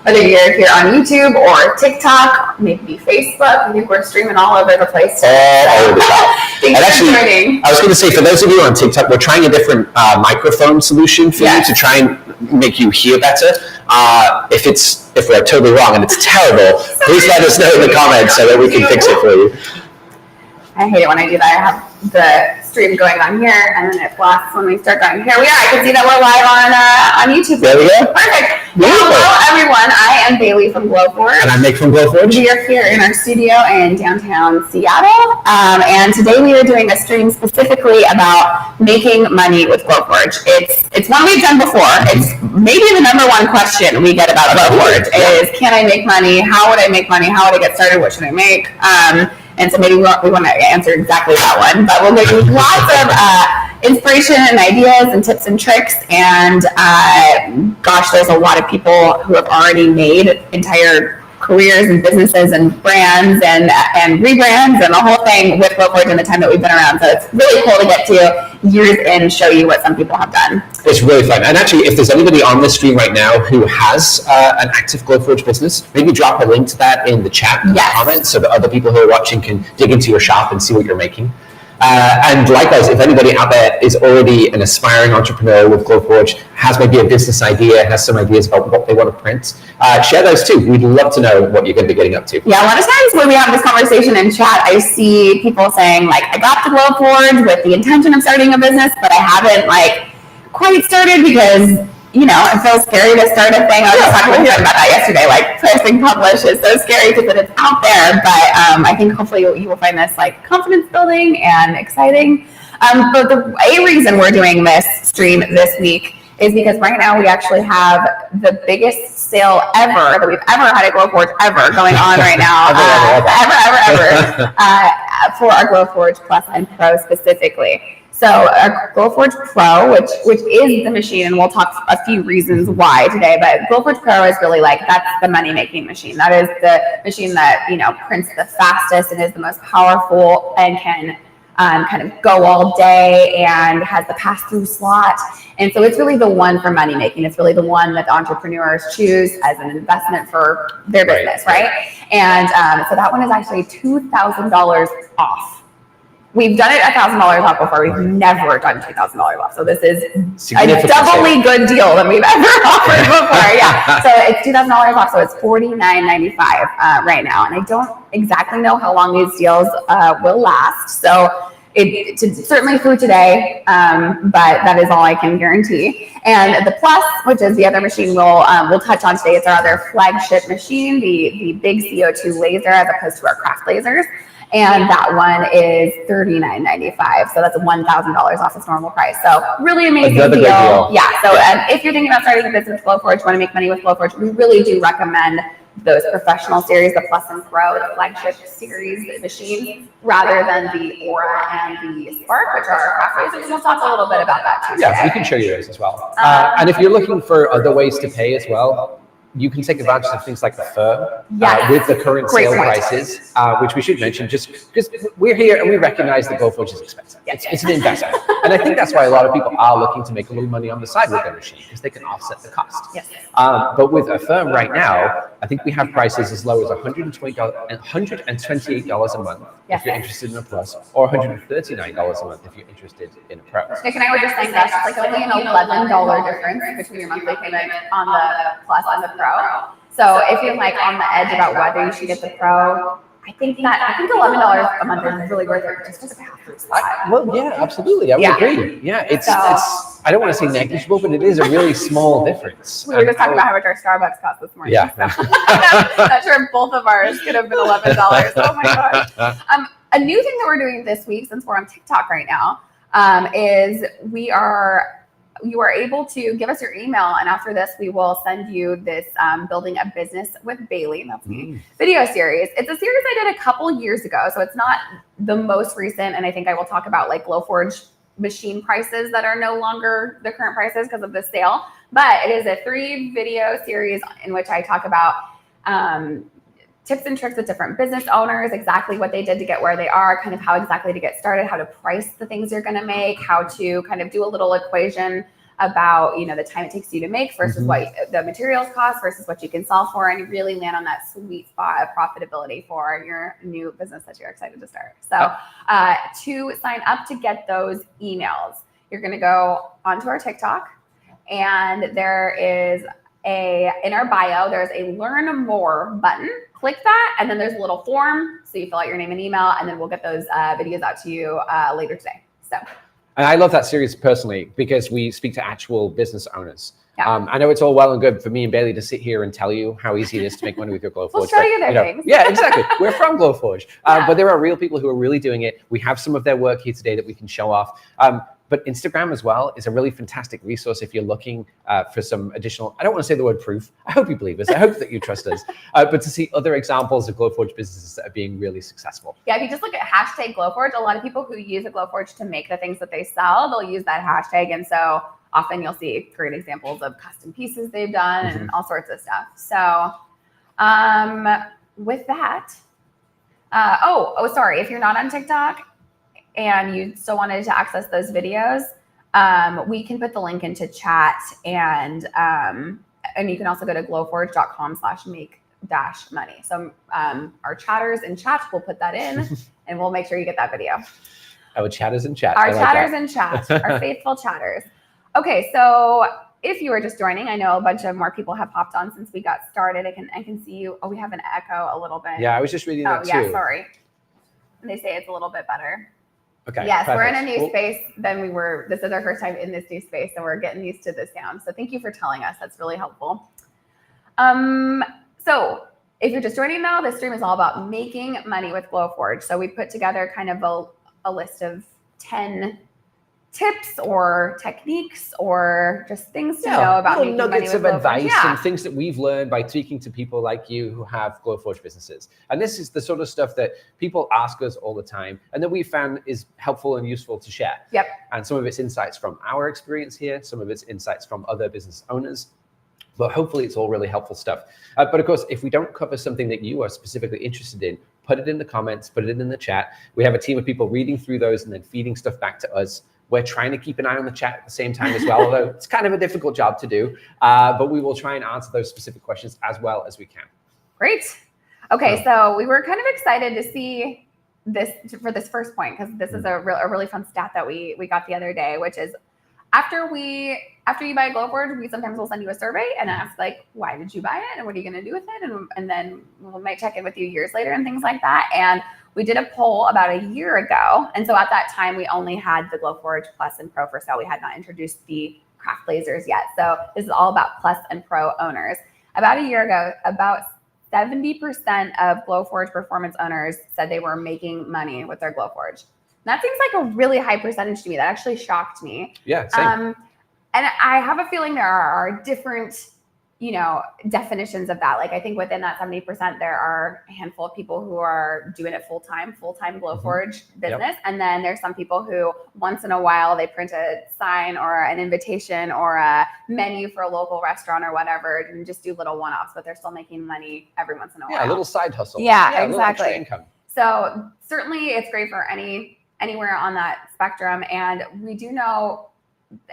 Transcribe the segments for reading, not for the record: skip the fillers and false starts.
Whether you're here on YouTube or TikTok, maybe Facebook, I think we're streaming all over the place. All over the top. Thanks for joining. I was going to say, for those of you on TikTok, we're trying a different microphone solution for you to try and make you hear better. If we're totally wrong and it's terrible, please let us know in the comments so that we can fix it for you. I hate it when I do that. I have the stream going on here, and then it blasts when we start going. Here we are. I can see that we're live on YouTube. There we go. Perfect. Well, hello, everyone. I am Bailey from Glowforge. And I'm Nick from Glowforge. We are here in our studio in downtown Seattle, and today we are doing a stream specifically about making money with Glowforge. It's one we've done before. It's maybe the number one question we get about Glowforge is, can I make money? How would I make money? How would I get started? What should I make? And so maybe we want to answer exactly that one, but we'll give you lots of inspiration and ideas and tips and tricks. And gosh, there's a lot of people who have already made entire careers and businesses and brands and rebrands and the whole thing with Glowforge in the time that we've been around. So it's really cool to get to years in and show you what some people have done. It's really fun. And actually, if there's anybody on the stream right now who has an active Glowforge business, maybe drop a link to that in the chat in the comments so that other people who are watching can dig into your shop and see what you're making. And likewise, if anybody out there is already an aspiring entrepreneur with Glowforge, has maybe a business idea, has some ideas about what they want to print, share those too. We'd love to know what you're going to be getting up to. Yeah, a lot of times when we have this conversation in chat, I see people saying, like, I got to Glowforge with the intention of starting a business, but I haven't, quite started because, it feels scary to start a thing. I was just talking with him about that yesterday. Pressing publish is so scary because it's out there. But I think hopefully you will find this confidence building and exciting. But a reason we're doing this stream this week is because right now we actually have the biggest sale ever that we've ever had at Glowforge ever going on right now. ever. For our Glowforge Plus and Pro specifically. So our Glowforge Pro, which is the machine, and we'll talk a few reasons why today, but Glowforge Pro is really that's the money-making machine. That is the machine that, prints the fastest and is the most powerful and can kind of go all day and has the pass-through slot. And so it's really the one for money-making. It's really the one that the entrepreneurs choose as an investment for their business, right? And so that one is actually $2,000 off. We've done it $1,000 off before. We've never done $2,000 off. So this is a doubly good deal than we've ever offered before. Yeah. So it's $2,000 off. So it's $49.95 right now. And I don't exactly know how long these deals will last. So it's certainly through today, but that is all I can guarantee. And the Plus, which is the other machine we'll touch on today, it's our other flagship machine, the big CO2 laser as opposed to our craft lasers. And that one is $39.95. So that's $1,000 off its normal price. So really amazing deal. Yeah. So if you're thinking about starting a business with Glowforge, you want to make money with Glowforge, we really do recommend those professional series, the Plus and Pro, the flagship series machines, rather than the Aura and the Spark, which are craft lasers. We'll talk a little bit about that too. Yeah, we can show you those as well. And if you're looking for other ways to pay as well, you can take advantage of things like the firm with the current sale prices, which we should mention just because we're here and we recognize that Glowforge is expensive. It's an investment. And I think that's why a lot of people are looking to make a little money on the side with their machine because they can offset the cost. But with a firm right now, I think we have prices as low as $128 a month if you're interested in a Plus, or $139 a month if you're interested in a Pro. Nick and I were just saying that it's only an $11 difference between your monthly payment on the Plus and the Pro. So if you're on the edge about whether you should get the Pro, I think $11 a month is really worth it just as a pass-through slot. Well, yeah, absolutely. I would agree. Yeah, it's I don't want to say negligible, but it is a really small difference. We were just talking about how much our Starbucks cost this morning. Yeah. So. Not sure if both of ours could have been $11. Oh my gosh. A new thing that we're doing this week, since we're on TikTok right now, is you are able to give us your email, and after this, we will send you this Building a Business with Bailey, that's me, video series. It's a series I did a couple years ago, so it's not the most recent, and I think I will talk about Glowforge machine prices that are no longer the current prices because of the sale. But it is a 3-video series in which I talk about tips and tricks with different business owners, exactly what they did to get where they are, kind of how exactly to get started, how to price the things you're going to make, how to kind of do a little equation about, the time it takes you to make versus what the materials cost versus what you can sell for, and you really land on that sweet spot of profitability for your new business that you're excited to start. So to sign up to get those emails, you're going to go onto our TikTok, and there is in our bio, there's a learn more button. Click that, and then there's a little form. So you fill out your name and email, and then we'll get those videos out to you later today. So. And I love that series personally because we speak to actual business owners. Yeah. I know it's all well and good for me and Bailey to sit here and tell you how easy it is to make money with your Glowforge. We'll show you their things. Yeah, exactly. We're from Glowforge, but there are real people who are really doing it. We have some of their work here today that we can show off. But Instagram as well is a really fantastic resource if you're looking for some additional, I don't want to say the word proof. I hope you believe us. I hope that you trust us. But to see other examples of Glowforge businesses that are being really successful. Yeah, if you just look at hashtag Glowforge, a lot of people who use a Glowforge to make the things that they sell, they'll use that hashtag. And so often you'll see great examples of custom pieces they've done and all sorts of stuff. So with that, sorry, if you're not on TikTok, and you still wanted to access those videos, we can put the link into chat, and you can also go to glowforge.com/make-money. So our chatters in chat will put that in, and we'll make sure you get that video. Our chatters in chat. Our chatters in chat, our faithful chatters. Okay, so if you were just joining, I know a bunch of more people have hopped on since we got started. I can see you. Oh, we have an echo a little bit. Yeah, I was just reading that too. Oh, yeah, sorry. They say it's a little bit better. Okay. Yes, perfect. We're in a new space than we were. This is our first time in this new space, and we're getting used to the sound. So thank you for telling us. That's really helpful. So if you're just joining now, this stream is all about making money with Glowforge. So we put together kind of a list of 10 tips or techniques or just things to know about making money with Glowforge. Nuggets of advice and things that we've learned by speaking to people like you who have Glowforge businesses. And this is the sort of stuff that people ask us all the time and that we found is helpful and useful to share. Yep. And some of it's insights from our experience here, some of it's insights from other business owners. But hopefully it's all really helpful stuff. But of course, if we don't cover something that you are specifically interested in, put it in the comments, put it in the chat. We have a team of people reading through those and then feeding stuff back to us. We're trying to keep an eye on the chat at the same time as well, although it's kind of a difficult job to do. But we will try and answer those specific questions as well as we can. Great. Okay, so we were kind of excited to see this for this first point, because this is a really fun stat that we got the other day, which is after you buy a Glowforge, we sometimes will send you a survey and ask, like, why did you buy it and what are you going to do with it? And then we might check in with you years later and things like that. And we did a poll about a year ago. And so at that time, we only had the Glowforge Plus and Pro for sale. We had not introduced the craft lasers yet. So this is all about Plus and Pro owners. About a year ago, about 70% of Glowforge performance owners said they were making money with their Glowforge. That seems like a really high percentage to me. That actually shocked me. Yeah, same. And I have a feeling there are different, definitions of that. Like, I think within that 70%, there are a handful of people who are doing it full-time Glowforge business. Yep. And then there's some people who once in a while, they print a sign or an invitation or a menu for a local restaurant or whatever, and just do little one-offs, but they're still making money every once in a while. Yeah, a little side hustle. Yeah, exactly. A little extra income. So certainly it's great for anywhere on that spectrum. And we do know,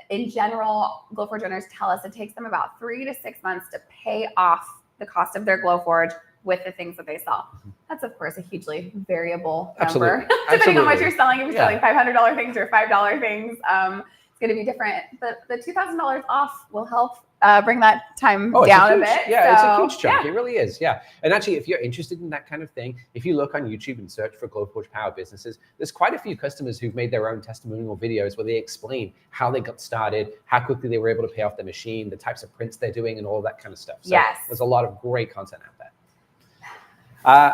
in general, Glowforge owners tell us it takes them about 3 to 6 months to pay off the cost of their Glowforge with the things that they sell. That's, of course, a hugely variable number. Depending on what you're selling. If you're selling $500 things or $5 things, it's going to be different. But the $2,000 off will help bring that time down a bit. Yeah, it's a huge chunk. It really is. Yeah. And actually, if you're interested in that kind of thing, if you look on YouTube and search for Glowforge-powered businesses, there's quite a few customers who've made their own testimonial videos where they explain how they got started, how quickly they were able to pay off their machine, the types of prints they're doing, and all of that kind of stuff. So there's a lot of great content out there.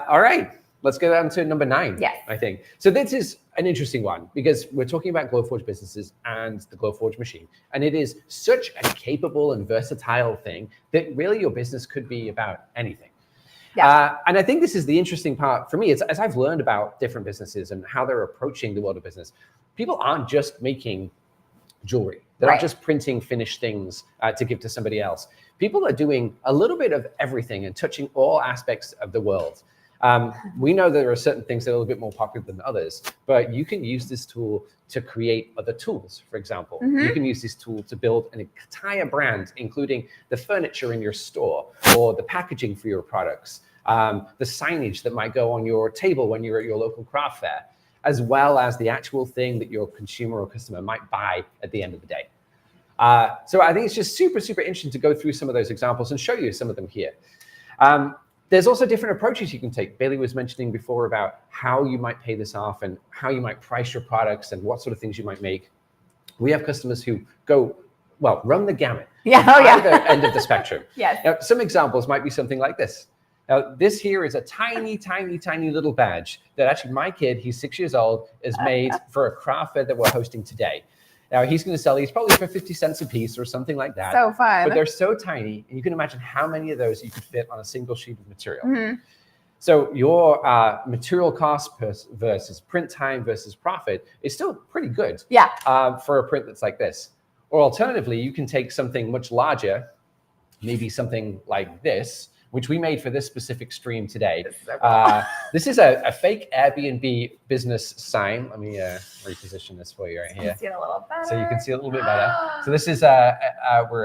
All right. Let's go down to number 9, I think. So this is an interesting one because we're talking about Glowforge businesses and the Glowforge machine. And it is such a capable and versatile thing that really your business could be about anything. Yeah. And I think this is the interesting part for me. It's, as I've learned about different businesses and how they're approaching the world of business, people aren't just making jewelry. They're not just printing finished things to give to somebody else. People are doing a little bit of everything and touching all aspects of the world. We know there are certain things that are a little bit more popular than others, but you can use this tool to create other tools. For example, you can use this tool to build an entire brand, including the furniture in your store or the packaging for your products, the signage that might go on your table when you're at your local craft fair, as well as the actual thing that your consumer or customer might buy at the end of the day. So I think it's just super, super interesting to go through some of those examples and show you some of them here. There's also different approaches you can take. Bailey was mentioning before about how you might pay this off and how you might price your products and what sort of things you might make. We have customers who go, well, run the gamut. Either end of the spectrum. Yes. Now, some examples might be something like this. Now, this here is a tiny, tiny, tiny little badge that actually my kid, he's 6 years old, is made for a craft fair that we're hosting today. Now, he's going to sell these probably for 50 cents a piece or something like that. So fun. But they're so tiny, and you can imagine how many of those you could fit on a single sheet of material. So your material cost versus print time versus profit is still pretty good for a print that's like this. Or alternatively, you can take something much larger, maybe something like this, which we made for this specific stream today. This is a fake Airbnb business sign. Let me reposition this for you right here. You can see it a little better. So you can see it a little bit better. So this is we're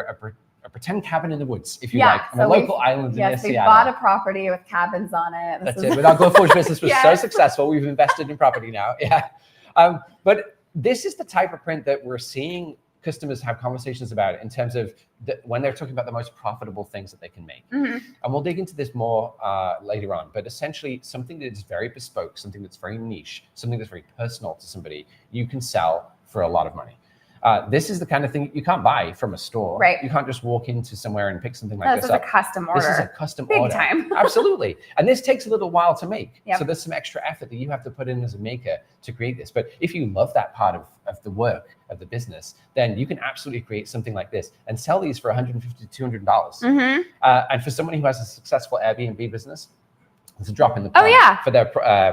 a pretend cabin in the woods, if you like, on a local island near Seattle. Yes, we bought a property with cabins on it. That's it. But our Glowforge business was so successful, we've invested in property now. But this is the type of print that we're seeing customers have conversations about it in terms of when they're talking about the most profitable things that they can make. And we'll dig into this more later on, but essentially something that is very bespoke, something that's very niche, something that's very personal to somebody, you can sell for a lot of money. This is the kind of thing you can't buy from a store. Right. You can't just walk into somewhere and pick something like this up. This is a custom order. This is a custom Big order. time. Absolutely. And this takes a little while to make. So there's some extra effort that you have to put in as a maker to create this. But if you love that part of the work of the business, then you can absolutely create something like this and sell these for $150 to $200. And for somebody who has a successful Airbnb business, it's a drop in the pond for their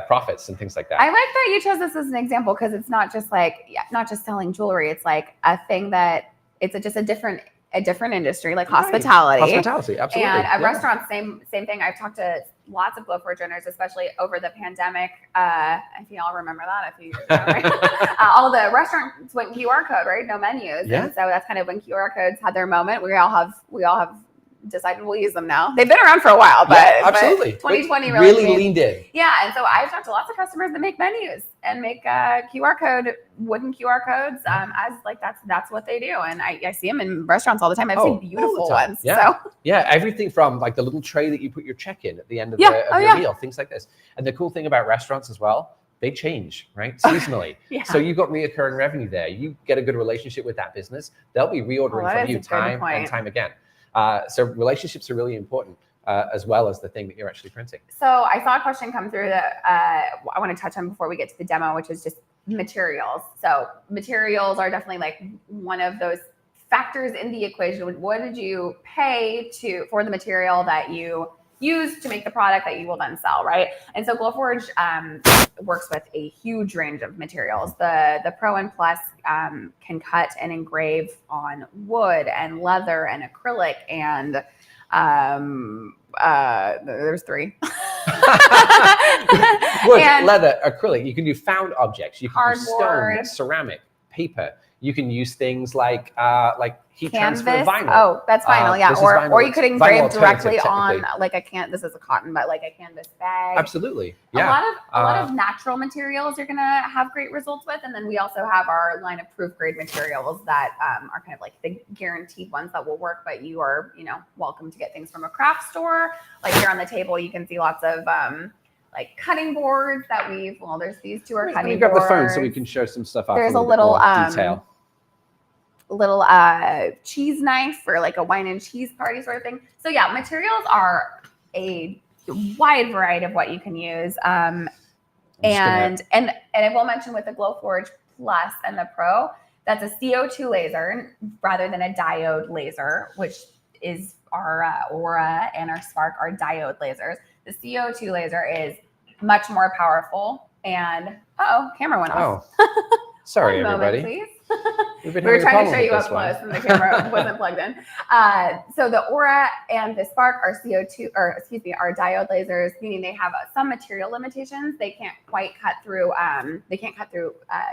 profits and things like that. I like that you chose this as an example because it's not just like not just selling jewelry. It's like a thing that it's just a different industry, like hospitality. Hospitality, absolutely. And a restaurant, same thing. I've talked to lots of Glowforge owners, especially over the pandemic. If you all remember that a few years ago, right? All the restaurants went QR code, right? No menus. And so that's kind of when QR codes had their moment. We all have decided we'll use them now. They've been around for a while, but absolutely. But 2020 really leaned in. Yeah, and so I've talked to lots of customers that make menus and make wooden QR codes as like that's what they do, and I see them in restaurants all the time. I've seen beautiful ones. So everything from like the little tray that you put your check in at the end of your meal, things like this. And the cool thing about restaurants as well, they change, right? Seasonally. So you've got reoccurring revenue there. You get a good relationship with that business, they'll be reordering from you time and time again. So relationships are really important as well as the thing that you're actually printing. So I saw a question come through that I want to touch on before we get to the demo, which is just materials. So materials are definitely like one of those factors in the equation. What did you pay for the material that you use to make the product that you will then sell, right? And so Glowforge works with a huge range of materials. The Pro and Plus can cut and engrave on wood and leather and acrylic and there's three. Wood, leather, acrylic. You can do found objects. You can use cardboard, stone, ceramic, paper. You can use things like heat transfer vinyl. Oh, that's vinyl, vinyl. Or you could engrave directly on like this is a cotton, but like a canvas bag. Absolutely. Yeah. A lot of natural materials you're gonna have great results with. And then we also have our line of proof grade materials that are kind of like the guaranteed ones that will work, but you are, welcome to get things from a craft store. Like here on the table, you can see lots of like cutting boards that there's these two are cutting boards. Let me grab the phone so we can show some stuff off. There's a little detail. Little cheese knife for like a wine and cheese party sort of thing. So yeah, materials are a wide variety of what you can use. And I will mention with the Glowforge Plus and the Pro, that's a CO2 laser rather than a diode laser, which is our Aura and our Spark are diode lasers. The CO2 laser is much more powerful and camera went off. Sorry, One everybody. moment, please. We've been We were having a trying to problem show you with up this one. close and the camera wasn't plugged in. So the Aura and the Spark are are diode lasers, meaning they have some material limitations. They can't quite cut through,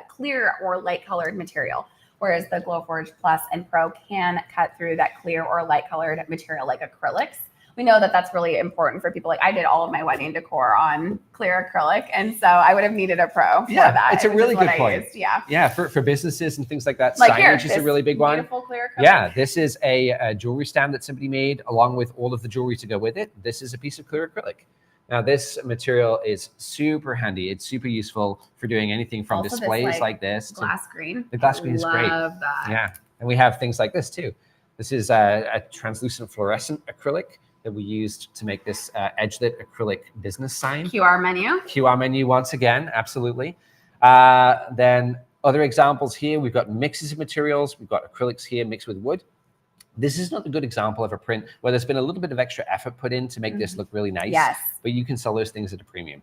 clear or light colored material. Whereas the Glowforge Plus and Pro can cut through that clear or light colored material like acrylics. We know that that's really important for people. Like I did all of my wedding decor on clear acrylic. And so I would have needed a pro for that. It's a really good point. Yeah. Yeah, for businesses and things like that. Like signage is a really big one. Beautiful clear acrylic. Yeah, this is a jewelry stand that somebody made along with all of the jewelry to go with it. This is a piece of clear acrylic. Now, this material is super handy. It's super useful for doing anything from also displays this, like this. Glass screen. The glass screen is great. Love that. Yeah, and we have things like this too. This is a translucent fluorescent acrylic that we used to make this edge-lit acrylic business sign. QR menu. QR menu once again, absolutely. Then other examples here, we've got mixes of materials. We've got acrylics here mixed with wood. This is not a good example of a print where there's been a little bit of extra effort put in to make this look really nice. Yes. But you can sell those things at a premium.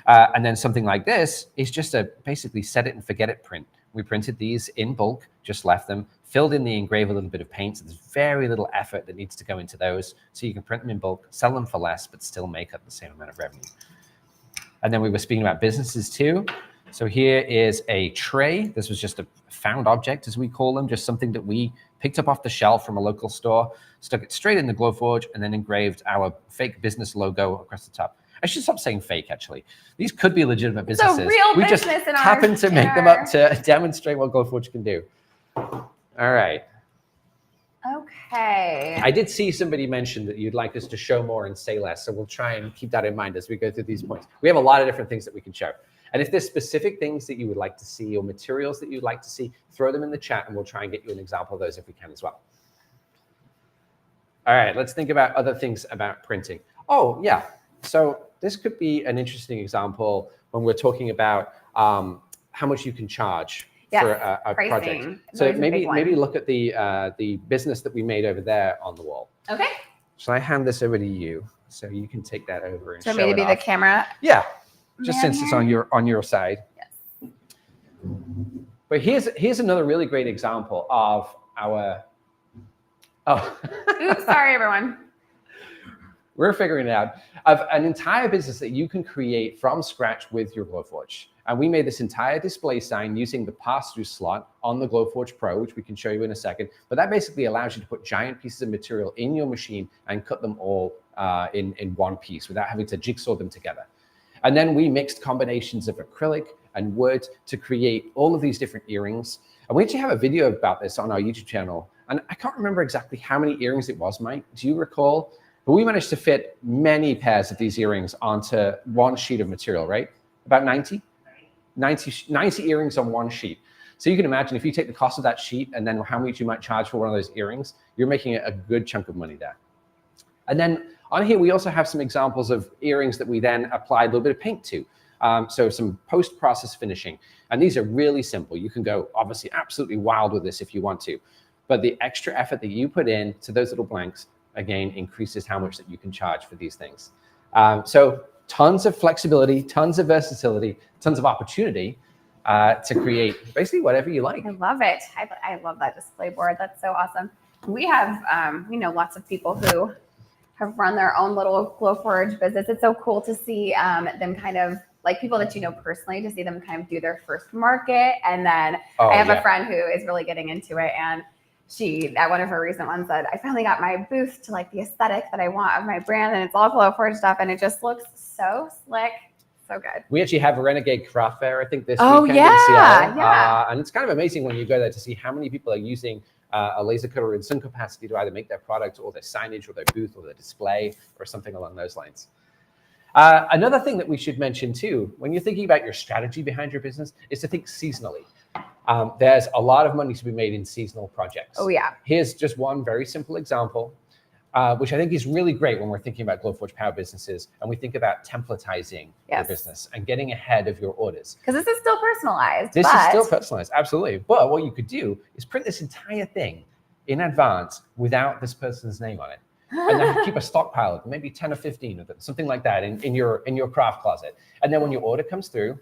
And then something like this is just a basically set it and forget it print. We printed these in bulk, just left them, filled in the engrave a little bit of paint. So there's very little effort that needs to go into those. So you can print them in bulk, sell them for less, but still make up the same amount of revenue. And then we were speaking about businesses too. So here is a tray. This was just a found object, as we call them, just something that we picked up off the shelf from a local store, stuck it straight in the Glowforge, and then engraved our fake business logo across the top. I should stop saying fake, actually. These could be legitimate businesses. It's a real we business just in happen to make them up to demonstrate what Glowforge can do. All right. Okay. I did see somebody mention that you'd like us to show more and say less, so we'll try and keep that in mind as we go through these points. We have a lot of different things that we can show. And if there's specific things that you would like to see or materials that you'd like to see, throw them in the chat and we'll try and get you an example of those if we can as well. All right, let's think about other things about printing. Oh, yeah. So this could be an interesting example when we're talking about how much you can charge for a project. So maybe look at the business that we made over there on the wall. Okay. Shall I hand this over to you so you can take that over and show it off? So me to be the camera? Yeah. Just since it's on your side. Yes. But here's another really great example of our. Oh. Oops, sorry, everyone. We're figuring it out, of an entire business that you can create from scratch with your Glowforge. And we made this entire display sign using the pass-through slot on the Glowforge Pro, which we can show you in a second. But that basically allows you to put giant pieces of material in your machine and cut them all in one piece without having to jigsaw them together. And then we mixed combinations of acrylic and wood to create all of these different earrings. And we actually have a video about this on our YouTube channel. And I can't remember exactly how many earrings it was, Mike. Do you recall? But we managed to fit many pairs of these earrings onto one sheet of material, right? About 90 earrings on one sheet. So you can imagine if you take the cost of that sheet and then how much you might charge for one of those earrings, you're making a good chunk of money there. And then on here, we also have some examples of earrings that we then applied a little bit of paint to. So some post-process finishing. And these are really simple. You can go obviously absolutely wild with this if you want to. But the extra effort that you put in to those little blanks, again, increases how much that you can charge for these things. So tons of flexibility, tons of versatility, tons of opportunity to create basically whatever you like. I love it. I love that display board. That's so awesome. We have, we know lots of people who have run their own little Glowforge business. It's so cool to see them kind of, like people that you know personally, to see them kind of do their first market. And then I have a friend who is really getting into it, and she, at one of her recent ones, said, I finally got my booth to like the aesthetic that I want of my brand, and it's all Glowforge stuff, and it just looks so slick. So good. We actually have a Renegade Craft Fair, I think, this weekend in Seattle. Yeah. And it's kind of amazing when you go there to see how many people are using a laser cutter in some capacity to either make their product or their signage or their booth or their display or something along those lines. Another thing that we should mention too, when you're thinking about your strategy behind your business, is to think seasonally. There's a lot of money to be made in seasonal projects. Oh yeah. Here's just one very simple example, which I think is really great when we're thinking about Glowforge Power businesses and we think about templatizing your business and getting ahead of your orders. Because this is still personalized. This is still personalized, absolutely. But what you could do is print this entire thing in advance without this person's name on it. And then keep a stockpile of maybe 10 or 15 of them, something like that in your craft closet. And then when your order comes through,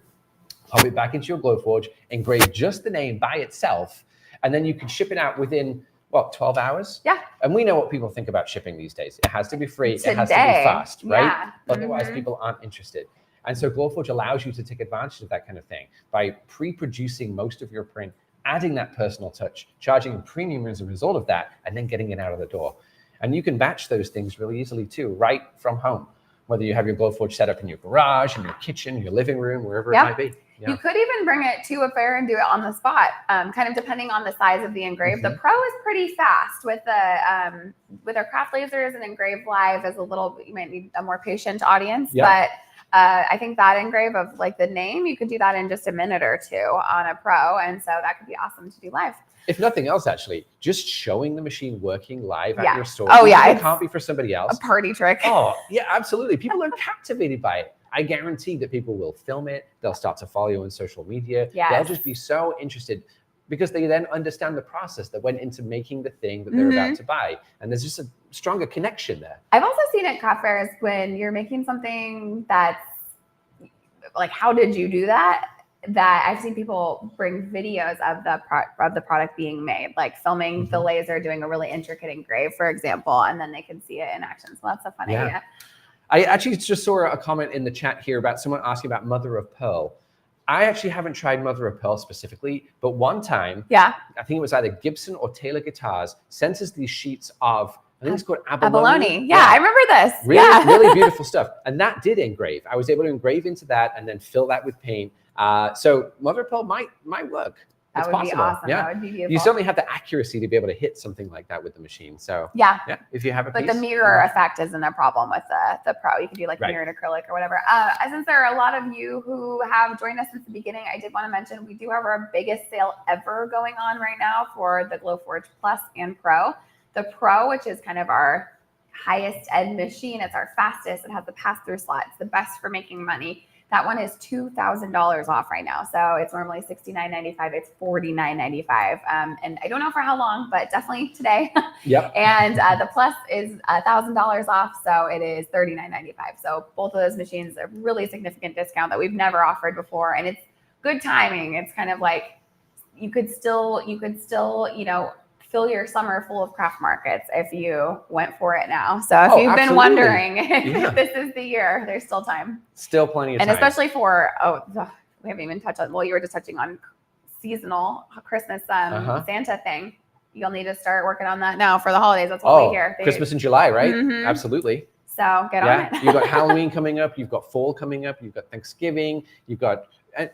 pop it back into your Glowforge, engrave just the name by itself, And then you can ship it out within, 12 hours? Yeah. And we know what people think about shipping these days. It has to be free. Today, it has to be fast, right? Yeah. Otherwise, people aren't interested. And so Glowforge allows you to take advantage of that kind of thing by pre-producing most of your print, adding that personal touch, charging a premium as a result of that, and then getting it out of the door. And you can batch those things really easily too, right from home. Whether you have your Glowforge set up in your garage, in your kitchen, your living room, wherever it might be. Yeah. You could even bring it to a fair and do it on the spot, kind of depending on the size of the engrave. The Pro is pretty fast with our craft lasers, and engrave live is a little, you might need a more patient audience, but I think that engrave of like the name, you could do that in just a minute or two on a Pro. And so that could be awesome to do live. If nothing else, actually, just showing the machine working live at your store. It can't be for somebody else. A party trick. Oh, yeah, absolutely. People are captivated by it. I guarantee that people will film it. They'll start to follow you on social media. They'll just be so interested because they then understand the process that went into making the thing that they're about to buy. And there's just a stronger connection there. I've also seen at craft fairs when you're making something that's like, how did you do that? That I've seen people bring videos of the product being made, like filming the laser doing a really intricate engrave, for example, and then they can see it in action. So that's a fun idea. I actually just saw a comment in the chat here about someone asking about mother of pearl. I actually haven't tried mother of pearl specifically, but one time, I think it was either Gibson or Taylor Guitars sent us these sheets of, I think it's called abalone. Yeah, I remember this. Really beautiful stuff. And that did engrave. I was able to engrave into that and then fill that with paint. So mother of pearl might work. That would be awesome. Yeah. That would be beautiful. You certainly have the accuracy to be able to hit something like that with the machine. So if you have a piece. But the mirror effect isn't a problem with the Pro. You can do like mirrored acrylic or whatever. Since there are a lot of you who have joined us since the beginning, I did want to mention we do have our biggest sale ever going on right now for the Glowforge Plus and Pro. The Pro, which is kind of our highest end machine, it's our fastest. It has the pass-through slot. It's the best for making money. That one is $2,000 off right now. So it's normally $69.95. It's $49.95. And I don't know for how long, but definitely today. And the Plus is $1,000 off. So it is $39.95. So both of those machines are really significant discount that we've never offered before. And it's good timing. It's kind of like you could still, fill your summer full of craft markets if you went for it now. So if you've been wondering if this is the year, there's still time. Still plenty of time. And especially for, we haven't even touched on, you were just touching on seasonal Christmas Santa thing. You'll need to start working on that now for the holidays. That's what we hear. Christmas in July, right? Absolutely. So get on it. You've got Halloween coming up. You've got fall coming up. You've got Thanksgiving. You've got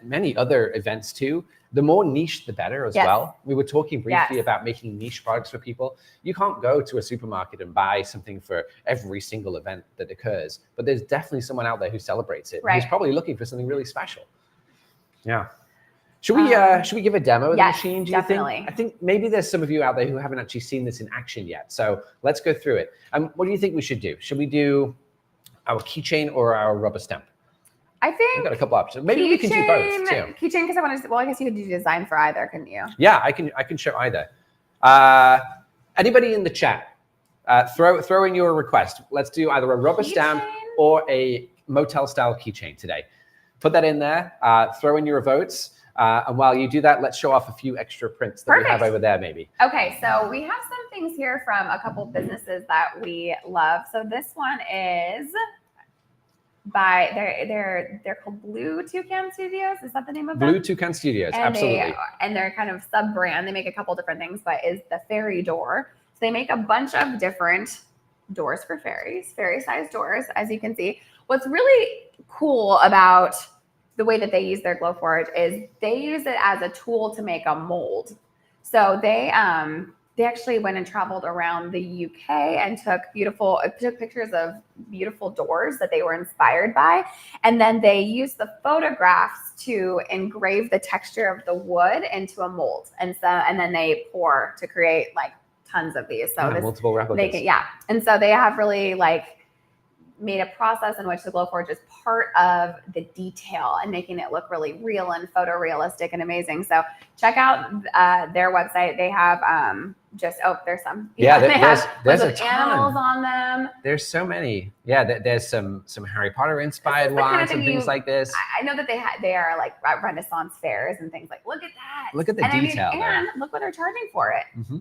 many other events too. The more niche, the better as well. We were talking briefly about making niche products for people. You can't go to a supermarket and buy something for every single event that occurs, but there's definitely someone out there who celebrates it. He's probably looking for something really special. Yeah. Should we give a demo of the machine, do you think? I think maybe there's some of you out there who haven't actually seen this in action yet. So let's go through it. What do you think we should do? Should we do our keychain or our rubber stamp? I think we've got a couple options. Maybe we can do both too. Keychain, because I want to. Well, I guess you could do design for either, couldn't you? Yeah, I can show either. Anybody in the chat, throw in your request. Let's do either a rubber stamp or a motel style keychain today. Put that in there. Throw in your votes. And while you do that, let's show off a few extra prints that we have over there, maybe. Okay, so we have some things here from a couple businesses that we love. So this one is by they're called Blue Toucan Studios. Is that the name of them? Blue Toucan Studios, and absolutely. And they're kind of sub brand. They make a couple different things, but is the fairy door. So they make a bunch of different doors for fairies, fairy sized doors, as you can see. What's really cool about the way that they use their Glowforge is they use it as a tool to make a mold. So they actually went and traveled around the UK and took pictures of beautiful doors that they were inspired by. And then they used the photographs to engrave the texture of the wood into a mold. And then they pour to create like tons of these. So multiple replicas. And so they have really made a process in which the Glowforge is part of the detail and making it look really real and photorealistic and amazing. So check out their website. They have there's some. Yeah, there's a ton. Animals on them. There's so many. Yeah, there's some Harry Potter inspired ones and things like this. I know that they are like at Renaissance fairs and things like. Look at that. Look at the detail. And look what they're charging for it. Mm-hmm.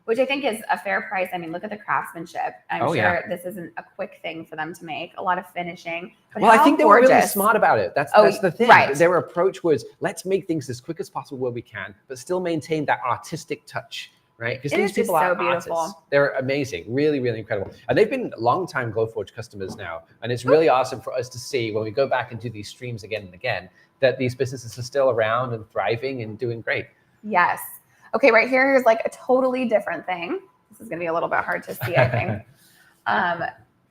Which I think is a fair price. I mean, look at the craftsmanship. I'm sure this isn't a quick thing for them to make. A lot of finishing. But I think they were really smart about it. That's the thing. Right. Their approach was, let's make things as quick as possible where we can, but still maintain that artistic touch, right? Because these people are artists. They're amazing. Really, really incredible. And they've been longtime Glowforge customers now. And it's really awesome for us to see when we go back and do these streams again and again, that these businesses are still around and thriving and doing great. Yes. Okay, right here's like a totally different thing. This is going to be a little bit hard to see, I think.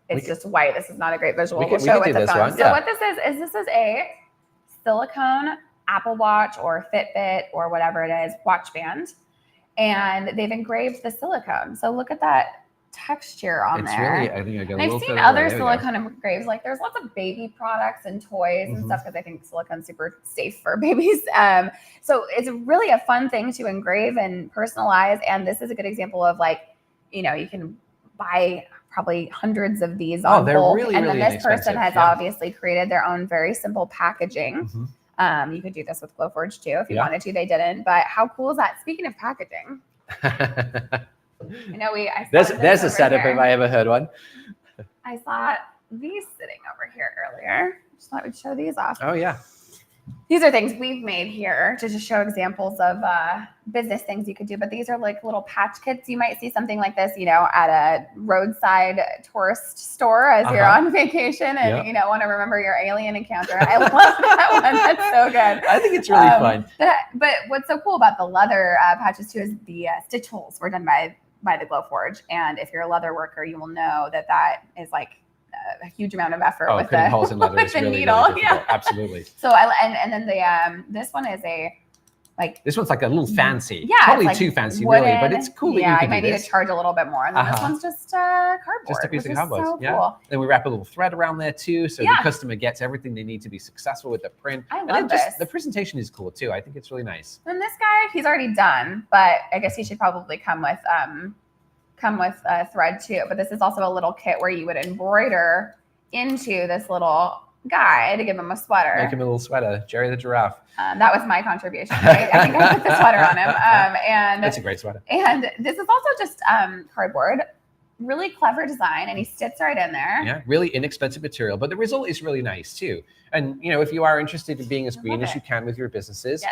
It's just white. This is not a great visual. We'll show it with the phone. So what this is a silicone Apple Watch or Fitbit or whatever it is, watch band. And they've engraved the silicone. So look at that texture on there. Really, I think I got a little. I've seen other silicone engraves. Like there's lots of baby products and toys and stuff because I think silicone's super safe for babies. So it's really a fun thing to engrave and personalize. And this is a good example of like, you can buy probably hundreds of these on bulk. Really, and really then this person has obviously created their own very simple packaging. You could do this with Glowforge too if you wanted to. They didn't. But how cool is that? Speaking of packaging. There's a setup if I ever heard one. I saw these sitting over here earlier. Just thought we'd show these off. Oh yeah. These are things we've made here to just show examples of business things you could do. But these are like little patch kits. You might see something like this, at a roadside tourist store as you're on vacation and, want to remember your alien encounter. I love that one. That's so good. I think it's really fun. But what's so cool about the leather patches too is the stitch holes were done by the Glowforge. And if you're a leather worker, you will know that is like a huge amount of effort with the holes in leather is really, needle. Really absolutely. So and then this one is this one's like a little fancy. Yeah, probably too fancy really, but it's cool that you can do this. I might need to charge a little bit more. And then this one's just cardboard. Just a piece of cardboard. So cool. Then we wrap a little thread around there too, so the customer gets everything they need to be successful with the print. I love this. The presentation is cool too. I think it's really nice. And this guy, he's already done, but I guess he should probably come with a thread too. But this is also a little kit where you would embroider into this little guy to give him a sweater. Make him a little sweater, Jerry the giraffe. That was my contribution. Right? I think I put the sweater on him. And that's a great sweater. And this is also just cardboard. Really clever design, and he sits right in there. Yeah, really inexpensive material, but the result is really nice too. And if you are interested in being as green as you can with your businesses,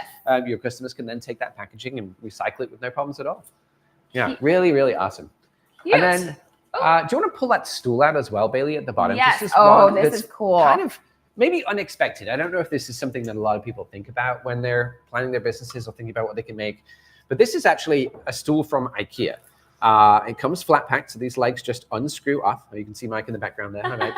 your customers can then take that packaging and recycle it with no problems at all. Yeah, really, really awesome. Cute. And then, do you want to pull that stool out as well, Bailey, at the bottom? Yes. This is cool. Kind of maybe unexpected. I don't know if this is something that a lot of people think about when they're planning their businesses or thinking about what they can make. But this is actually a stool from IKEA. It comes flat packed, so these legs just unscrew off. You can see Mike in the background there. Right?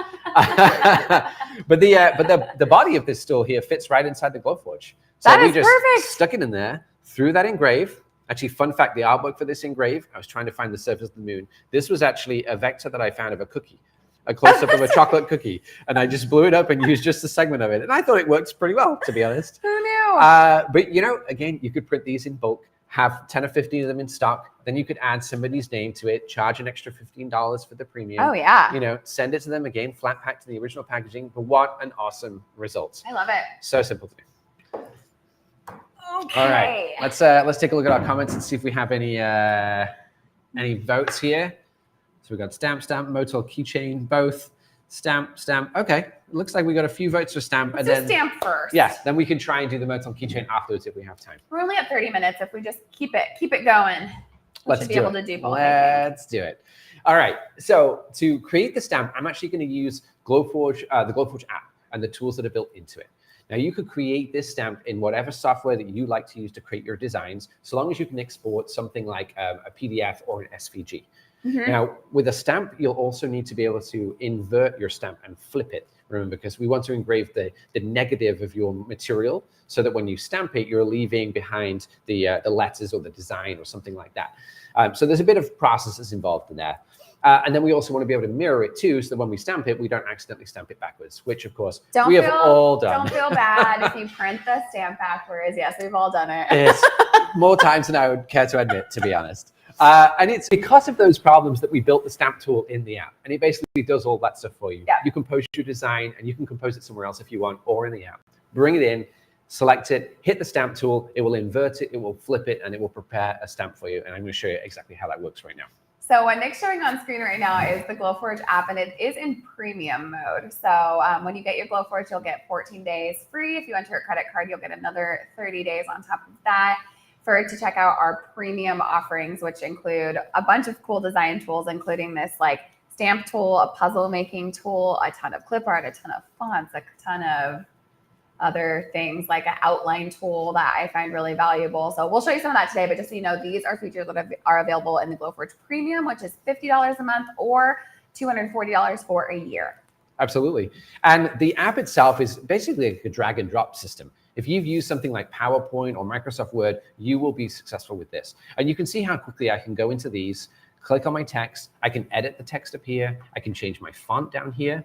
But the body of this stool here fits right inside the Glowforge. So we just perfect. Stuck it in there, threw that engrave. Actually, fun fact, the artwork for this engrave, I was trying to find the surface of the moon. This was actually a vector that I found of a cookie, a close-up of a chocolate cookie. And I just blew it up and used just a segment of it. And I thought it works pretty well, to be honest. Who knew? But, again, you could print these in bulk, have 10 or 15 of them in stock. Then you could add somebody's name to it, charge an extra $15 for the premium. Oh, yeah. Send it to them again, flat packed to the original packaging. But what an awesome result. I love it. So simple to do. Okay. All right, let's take a look at our comments and see if we have any votes here. So we got stamp, Motel, Keychain, both stamp. Okay, it looks like we got a few votes for stamp. Let's do stamp first. Yeah, then we can try and do the Motel Keychain afterwards if we have time. We're only at 30 minutes. If we just keep it going, we should be able to do both. Let's do it. All right. So to create the stamp, I'm actually going to use Glowforge, the Glowforge app, and the tools that are built into it. Now, you could create this stamp in whatever software that you like to use to create your designs, so long as you can export something like a PDF or an SVG. Mm-hmm. Now, with a stamp, you'll also need to be able to invert your stamp and flip it. Remember, because we want to engrave the negative of your material so that when you stamp it, you're leaving behind the letters or the design or something like that. So there's a bit of processes involved in there. And then we also want to be able to mirror it too, so that when we stamp it, we don't accidentally stamp it backwards, which of course we have all done. Don't feel bad if you print the stamp backwards. Yes, we've all done it. It's more times than I would care to admit, to be honest. And it's because of those problems that we built the stamp tool in the app. And it basically does all that stuff for you. Yeah. You can post your design and you can compose it somewhere else if you want, or in the app. Bring it in, select it, hit the stamp tool, it will invert it, it will flip it, and it will prepare a stamp for you. And I'm going to show you exactly how that works right now. So what Nick's showing on screen right now is the Glowforge app, and it is in premium mode. So when you get your Glowforge, you'll get 14 days free. If you enter a credit card, you'll get another 30 days on top of that. To check out our premium offerings, which include a bunch of cool design tools, including this like stamp tool, a puzzle making tool, a ton of clip art, a ton of fonts, a ton of other things like an outline tool that I find really valuable. So we'll show you some of that today, but just so you know, these are features that are available in the Glowforge Premium, which is $50 a month or $240 for a year. Absolutely. And the app itself is basically like a drag and drop system. If you've used something like PowerPoint or Microsoft Word, you will be successful with this. And you can see how quickly I can go into these, click on my text, I can edit the text up here, I can change my font down here.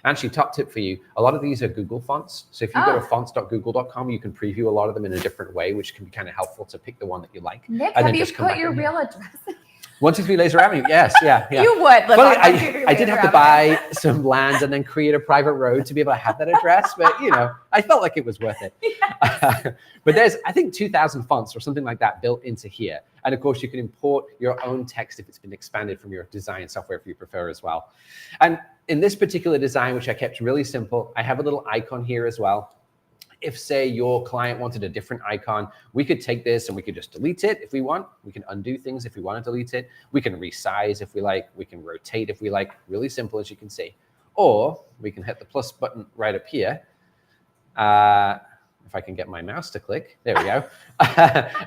Actually, top tip for you, a lot of these are Google fonts. So if you go to fonts.google.com, you can preview a lot of them in a different way, which can be kind of helpful to pick the one that you like. Nick, have you put your real address in? 123 Laser Avenue, yes, yeah. You would. Well, I did have to buy some land and then create a private road to be able to have that address, but you know, I felt like it was worth it. Yes. But there's, I think, 2,000 fonts or something like that built into here. And of course, you can import your own text if it's been expanded from your design software if you prefer as well. And in this particular design, which I kept really simple, I have a little icon here as well. If, say, your client wanted a different icon, we could take this and we could just delete it if we want. We can undo things if we want to delete it. We can resize if we like. We can rotate if we like. Really simple, as you can see. Or we can hit the plus button right up here. If I can get my mouse to click. There we go.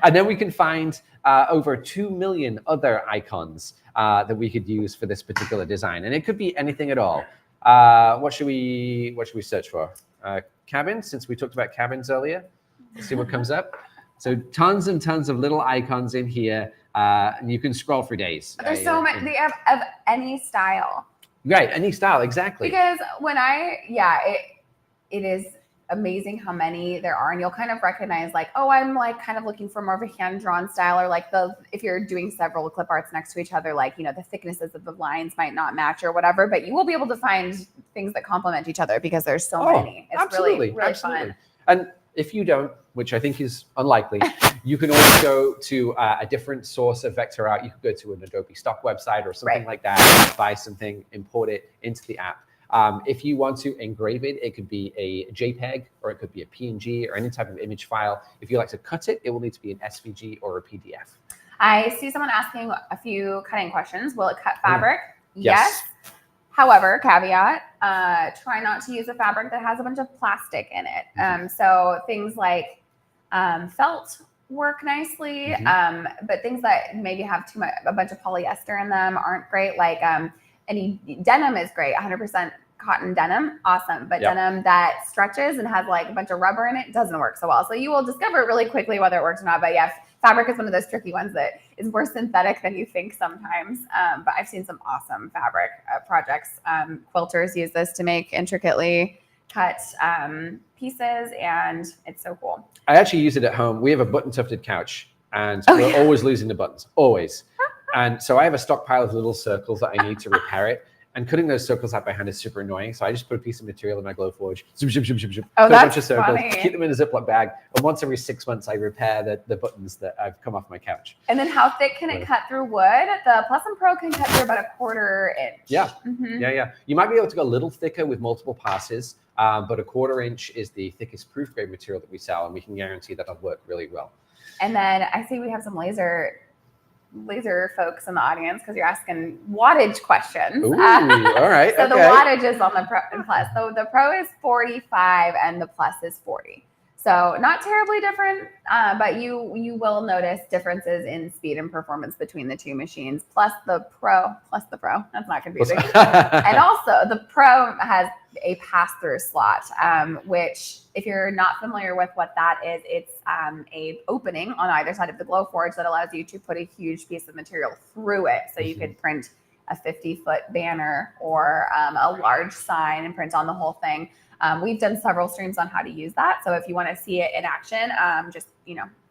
And then we can find over 2 million other icons that we could use for this particular design. And it could be anything at all. What should we search for? Cabins, since we talked about cabins earlier. Let's see what comes up. So tons and tons of little icons in here, and you can scroll for days. There's so many. They have of any style. Right, any style, exactly. Because when it is amazing how many there are, and you'll kind of recognize like, oh, I'm like kind of looking for more of a hand-drawn style, or like if you're doing several clip arts next to each other, like, you know, the thicknesses of the lines might not match or whatever, but you will be able to find things that complement each other because there's so many. It's absolutely, really absolutely fun. And if you don't, which I think is unlikely, you can always go to a different source of vector art. You could go to an Adobe stock website or something like that, buy something, import it into the app. If you want to engrave it, it could be a JPEG or it could be a PNG or any type of image file. If you like to cut it, it will need to be an SVG or a PDF. I see someone asking a few cutting questions. Will it cut fabric? Yes. However, caveat, try not to use a fabric that has a bunch of plastic in it. So things like felt work nicely, but things that maybe have a bunch of polyester in them aren't great. Like any denim is great, 100% cotton denim, awesome. But denim that stretches and has like a bunch of rubber in it doesn't work so well. So you will discover really quickly whether it works or not. But yes, fabric is one of those tricky ones that is more synthetic than you think sometimes. But I've seen some awesome fabric projects. Quilters use this to make intricately cut pieces, and it's so cool. I actually use it at home. We have a button tufted couch, and we're always losing the buttons, always. And so I have a stockpile of little circles that I need to repair it. And cutting those circles out by hand is super annoying. So I just put a piece of material in my Glowforge, zoom, zoom, zoom, zoom, zoom, put a bunch of circles, keep them in a Ziploc bag. And once every 6 months, I repair the buttons that I've come off my couch. And then how thick can it cut through wood? The Plus and Pro can cut through about 1/4 inch. Yeah, yeah. You might be able to go a little thicker with multiple passes, but 1/4 inch is the thickest proof grade material that we sell, and we can guarantee that it'll work really well. And then I see we have some laser folks in the audience because you're asking wattage questions. Ooh, all right. So the wattage is on the Pro and Plus. So the Pro is 45 and the Plus is 40. So not terribly different, but you will notice differences in speed and performance between the two machines. Plus the Pro. That's not confusing. And also the Pro has a pass-through slot, which if you're not familiar with what that is, it's a opening on either side of the Glowforge that allows you to put a huge piece of material through it. So you could print a 50-foot banner or a large sign and print on the whole thing. We've done several streams on how to use that. So if you want to see it in action, just,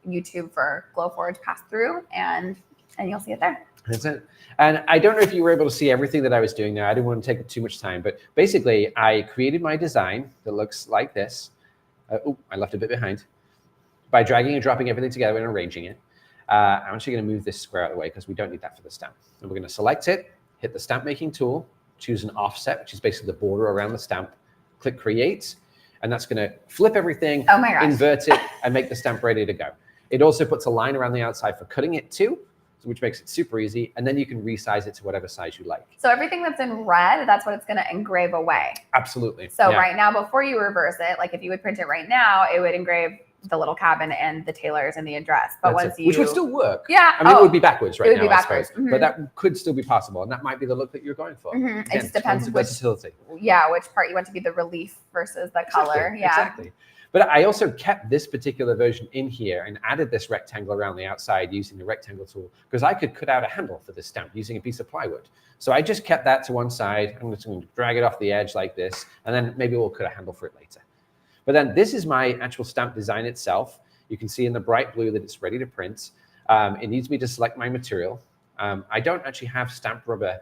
YouTube for Glowforge pass-through and you'll see it there. That's it. And I don't know if you were able to see everything that I was doing there. I didn't want to take up too much time, but basically I created my design that looks like this. I left a bit behind. By dragging and dropping everything together and arranging it. I'm actually going to move this square out of the way because we don't need that for the stamp. And we're going to select it, hit the stamp making tool, choose an offset, which is basically the border around the stamp, click create, and that's going to flip everything, invert it, and make the stamp ready to go. It also puts a line around the outside for cutting it too, which makes it super easy, and then you can resize it to whatever size you like. So everything that's in red, that's what it's going to engrave away. Absolutely. So right now, before you reverse it, like if you would print it right now, it would engrave the little cabin and the tailors and the address. But which would still work. Yeah. I mean, it would be backwards right now, be backwards. I suppose. But that could still be possible, and that might be the look that you're going for. Again, it just depends which versatility. Which part you want to be the relief versus the color. Exactly. But I also kept this particular version in here and added this rectangle around the outside using the rectangle tool because I could cut out a handle for this stamp using a piece of plywood. So I just kept that to one side. I'm just going to drag it off the edge like this, and then maybe we'll cut a handle for it later. But then this is my actual stamp design itself. You can see in the bright blue that it's ready to print. It needs me to select my material. I don't actually have stamp rubber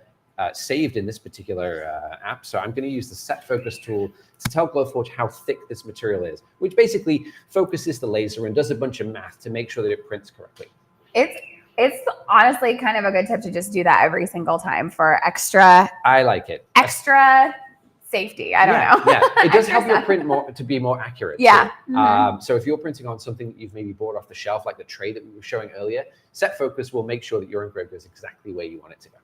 saved in this particular app, so I'm going to use the set focus tool to tell Glowforge how thick this material is, which basically focuses the laser and does a bunch of math to make sure that it prints correctly. It's honestly kind of a good tip to just do that every single time for extra. I like it. Extra safety. I don't know. Yeah, it does help your print to be more accurate. Yeah. So if you're printing on something that you've maybe bought off the shelf, like the tray that we were showing earlier, set focus will make sure that your engraving goes exactly where you want it to go.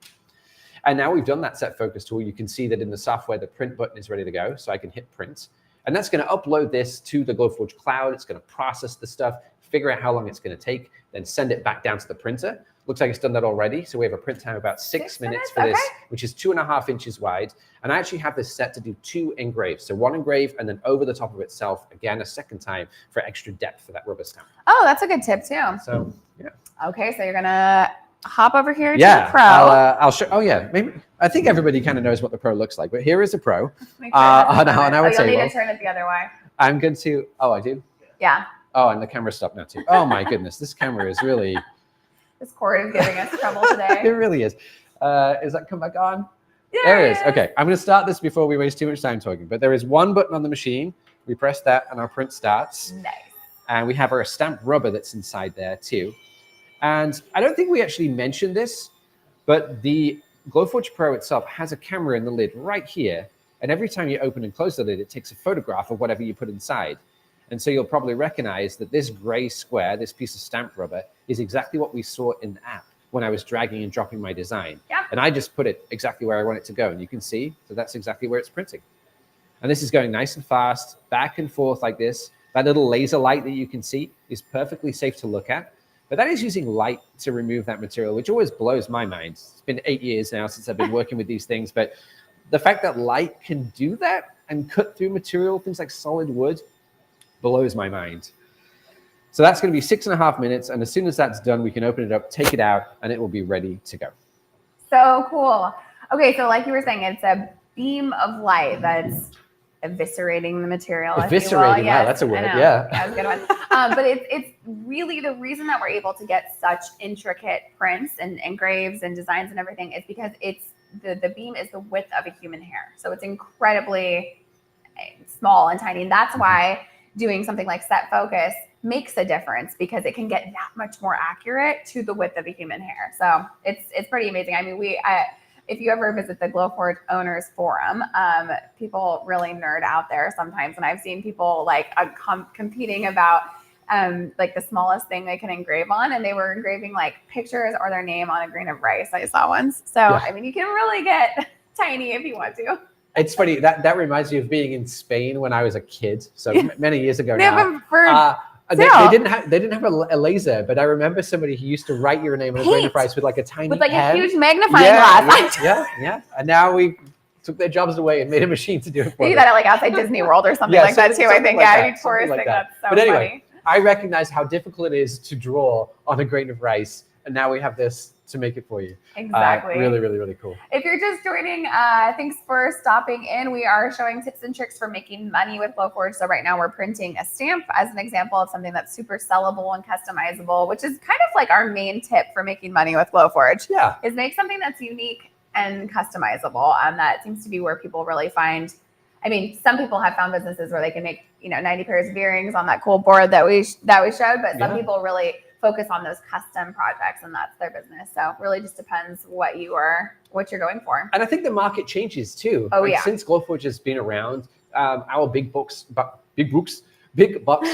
And now we've done that set focus tool. You can see that in the software, the print button is ready to go. So I can hit print. And that's going to upload this to the Glowforge cloud. It's going to process the stuff, figure out how long it's going to take, then send it back down to the printer. Looks like it's done that already. So we have a print time of about 6 minutes for this, which is 2.5 inches wide. And I actually have this set to do 2 engraves. So 1 engrave and then over the top of itself, again, a second time for extra depth for that rubber stamp. Oh, that's a good tip too. So, yeah. Okay, so you're going to hop over here to the Pro. I'll show. Oh yeah, maybe. I think everybody kind of knows what the Pro looks like, but here is the Pro on our table. You'll need to turn it the other way. I'm going to. Oh, I do. Yeah. Oh, and the camera stopped now too. Oh my goodness, this camera is really. This cord is giving us trouble today. It really is. Is that come back on? Yeah, there it is. Okay, I'm going to start this before we waste too much time talking. But there is one button on the machine. We press that, and our print starts. Nice. And we have our stamped rubber that's inside there too. And I don't think we actually mentioned this, but the Glowforge Pro itself has a camera in the lid right here. And every time you open and close the lid, it takes a photograph of whatever you put inside. And so you'll probably recognize that this gray square, this piece of stamped rubber, is exactly what we saw in the app when I was dragging and dropping my design. Yeah. And I just put it exactly where I want it to go. And you can see, so that's exactly where it's printing. And this is going nice and fast, back and forth like this. That little laser light that you can see is perfectly safe to look at. But that is using light to remove that material, which always blows my mind. It's been 8 years now since I've been working with these things. But the fact that light can do that and cut through material, things like solid wood, blows my mind. So that's going to be 6.5 minutes. And as soon as that's done, we can open it up, take it out, and it will be ready to go. So cool. Okay, so like you were saying, it's a beam of light that's eviscerating the material. Eviscerating, wow, that's a word, yeah. That was a good one. But it's really the reason that we're able to get such intricate prints and engraves and designs and everything is because it's the beam is the width of a human hair. So it's incredibly small and tiny. And that's why doing something like set focus makes a difference because it can get that much more accurate to the width of a human hair. So it's pretty amazing. I mean, if you ever visit the Glowforge Owners Forum, people really nerd out there sometimes. And I've seen people like competing about like the smallest thing they can engrave on. And they were engraving like pictures or their name on a grain of rice. I saw once. So, yeah. I mean, you can really get tiny if you want to. It's funny. That reminds me of being in Spain when I was a kid. So many years ago now. They didn't have a laser, but I remember somebody who used to write your name on a grain of rice with like a tiny pen. A huge magnifying glass. Yeah. And now we took their jobs away and made a machine to do it for them. You that at like outside Disney World or something like that too. I think tourist thing. That's so but anyway, funny. I recognize how difficult it is to draw on a grain of rice, and now we have this to make it for you. Exactly. Really, really, really cool. If you're just joining, thanks for stopping in. We are showing tips and tricks for making money with Glowforge. So right now we're printing a stamp as an example of something that's super sellable and customizable, which is kind of like our main tip for making money with Glowforge. Yeah. Is make something that's unique and customizable. That seems to be where people really find. I mean, some people have found businesses where they can make 90 pairs of earrings on that cool board that we showed, but some people really focus on those custom projects, and that's their business. So it really just depends what you're going for. And I think the market changes too. Since Glowforge has been around, our big box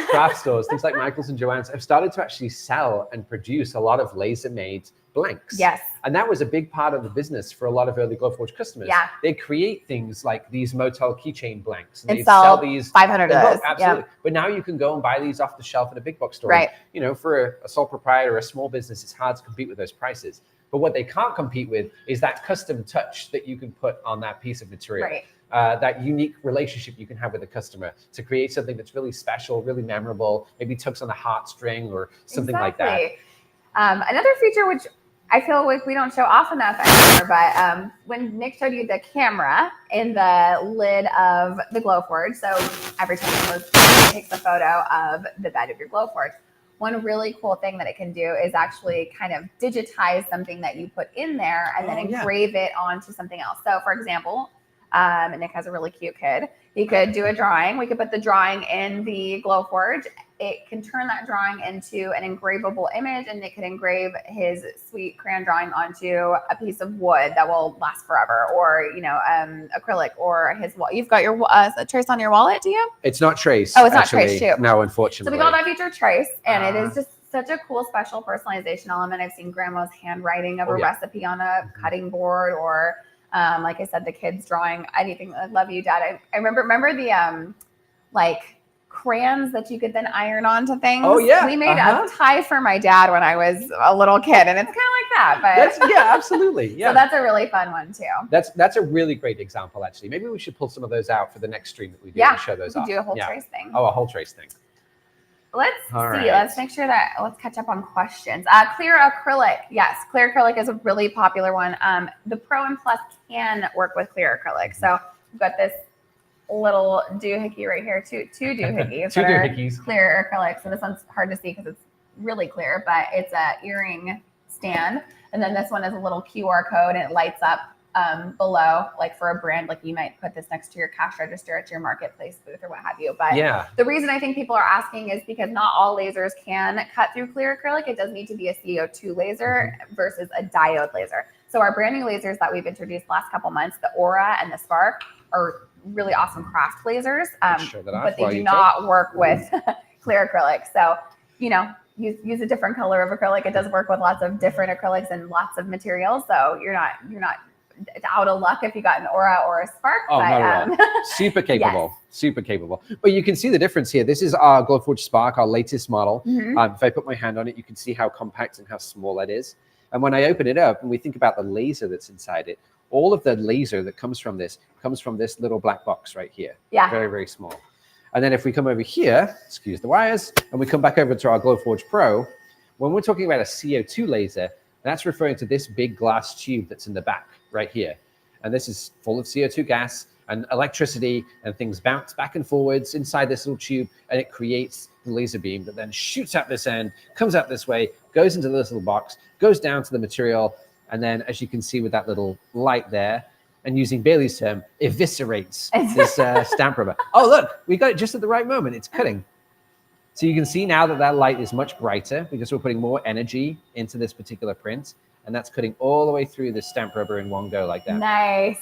craft stores, things like Michael's and Joann's, have started to actually sell and produce a lot of laser-made blanks. Yes. And that was a big part of the business for a lot of early Glowforge customers. Yeah. They create things like these motel keychain blanks. And sell these 500 of those. Absolutely. Yeah. But now you can go and buy these off the shelf at a big box store. Right. For a sole proprietor or a small business, it's hard to compete with those prices. But what they can't compete with is that custom touch that you can put on that piece of material. Right. That unique relationship you can have with the customer to create something that's really special, really memorable, maybe tugs on a heartstring or something like that. Another feature which I feel like we don't show off enough anymore, but when Nick showed you the camera in the lid of the Glowforge, so every time it takes a photo of the bed of your Glowforge, one really cool thing that it can do is actually kind of digitize something that you put in there and then engrave it onto something else. So for example, Nick has a really cute kid. He could do a drawing. We could put the drawing in the Glowforge. It can turn that drawing into an engravable image, and Nick could engrave his sweet crayon drawing onto a piece of wood that will last forever, or acrylic, or his wall. You've got your trace on your wallet, do you? It's not trace. Oh, it's not trace too. No, unfortunately. So we call that feature trace, and it is just such a cool special personalization element. I've seen grandma's handwriting of a recipe on a cutting board, or like I said, the kids drawing anything. I love you, Dad. I remember the crayons that you could then iron onto things. Oh yeah. We made a tie for my dad when I was a little kid, and it's kind of like that. But absolutely. Yeah. So that's a really fun one too. That's a really great example, actually. Maybe we should pull some of those out for the next stream that we do and show those off. Do a whole trace thing. Oh, a whole trace thing. Let's see. Let's make sure that let's catch up on questions. Clear acrylic. Yes, clear acrylic is a really popular one. The Pro and Plus can work with clear acrylic. So we've got this little doohickey right here, two doohickeys. Two doohickeys. Clear acrylic. So this one's hard to see because it's really clear, but it's a earring stand. And then this one is a little QR code, and it lights up below, like for a brand, like you might put this next to your cash register at your marketplace booth or what have you. But the reason I think people are asking is because not all lasers can cut through clear acrylic. It does need to be a CO2 laser versus a diode laser. So our brand new lasers that we've introduced last couple months, the Aura and the Spark, are really awesome craft lasers, but they do not work with clear acrylic. So, use a different color of acrylic. It does work with lots of different acrylics and lots of materials. So you're not out of luck if you got an Aura or a Spark. Oh, not at all. Super capable, super capable. But you can see the difference here. This is our Glowforge Spark, our latest model. If I put my hand on it, you can see how compact and how small that is. And when I open it up and we think about the laser that's inside it, all of the laser that comes from this little black box right here. Yeah. Very, very small. And then if we come over here, excuse the wires, and we come back over to our Glowforge Pro, when we're talking about a CO2 laser, that's referring to this big glass tube that's in the back right here. And this is full of CO2 gas and electricity, and things bounce back and forwards inside this little tube, and it creates the laser beam that then shoots out this end, comes out this way, goes into this little box, goes down to the material, and then, as you can see with that little light there, and using Bailey's term, eviscerates this stamp rubber. Oh, look, we got it just at the right moment. It's cutting. So you can see now that that light is much brighter because we're putting more energy into this particular print, and that's cutting all the way through the stamp rubber in one go like that. Nice.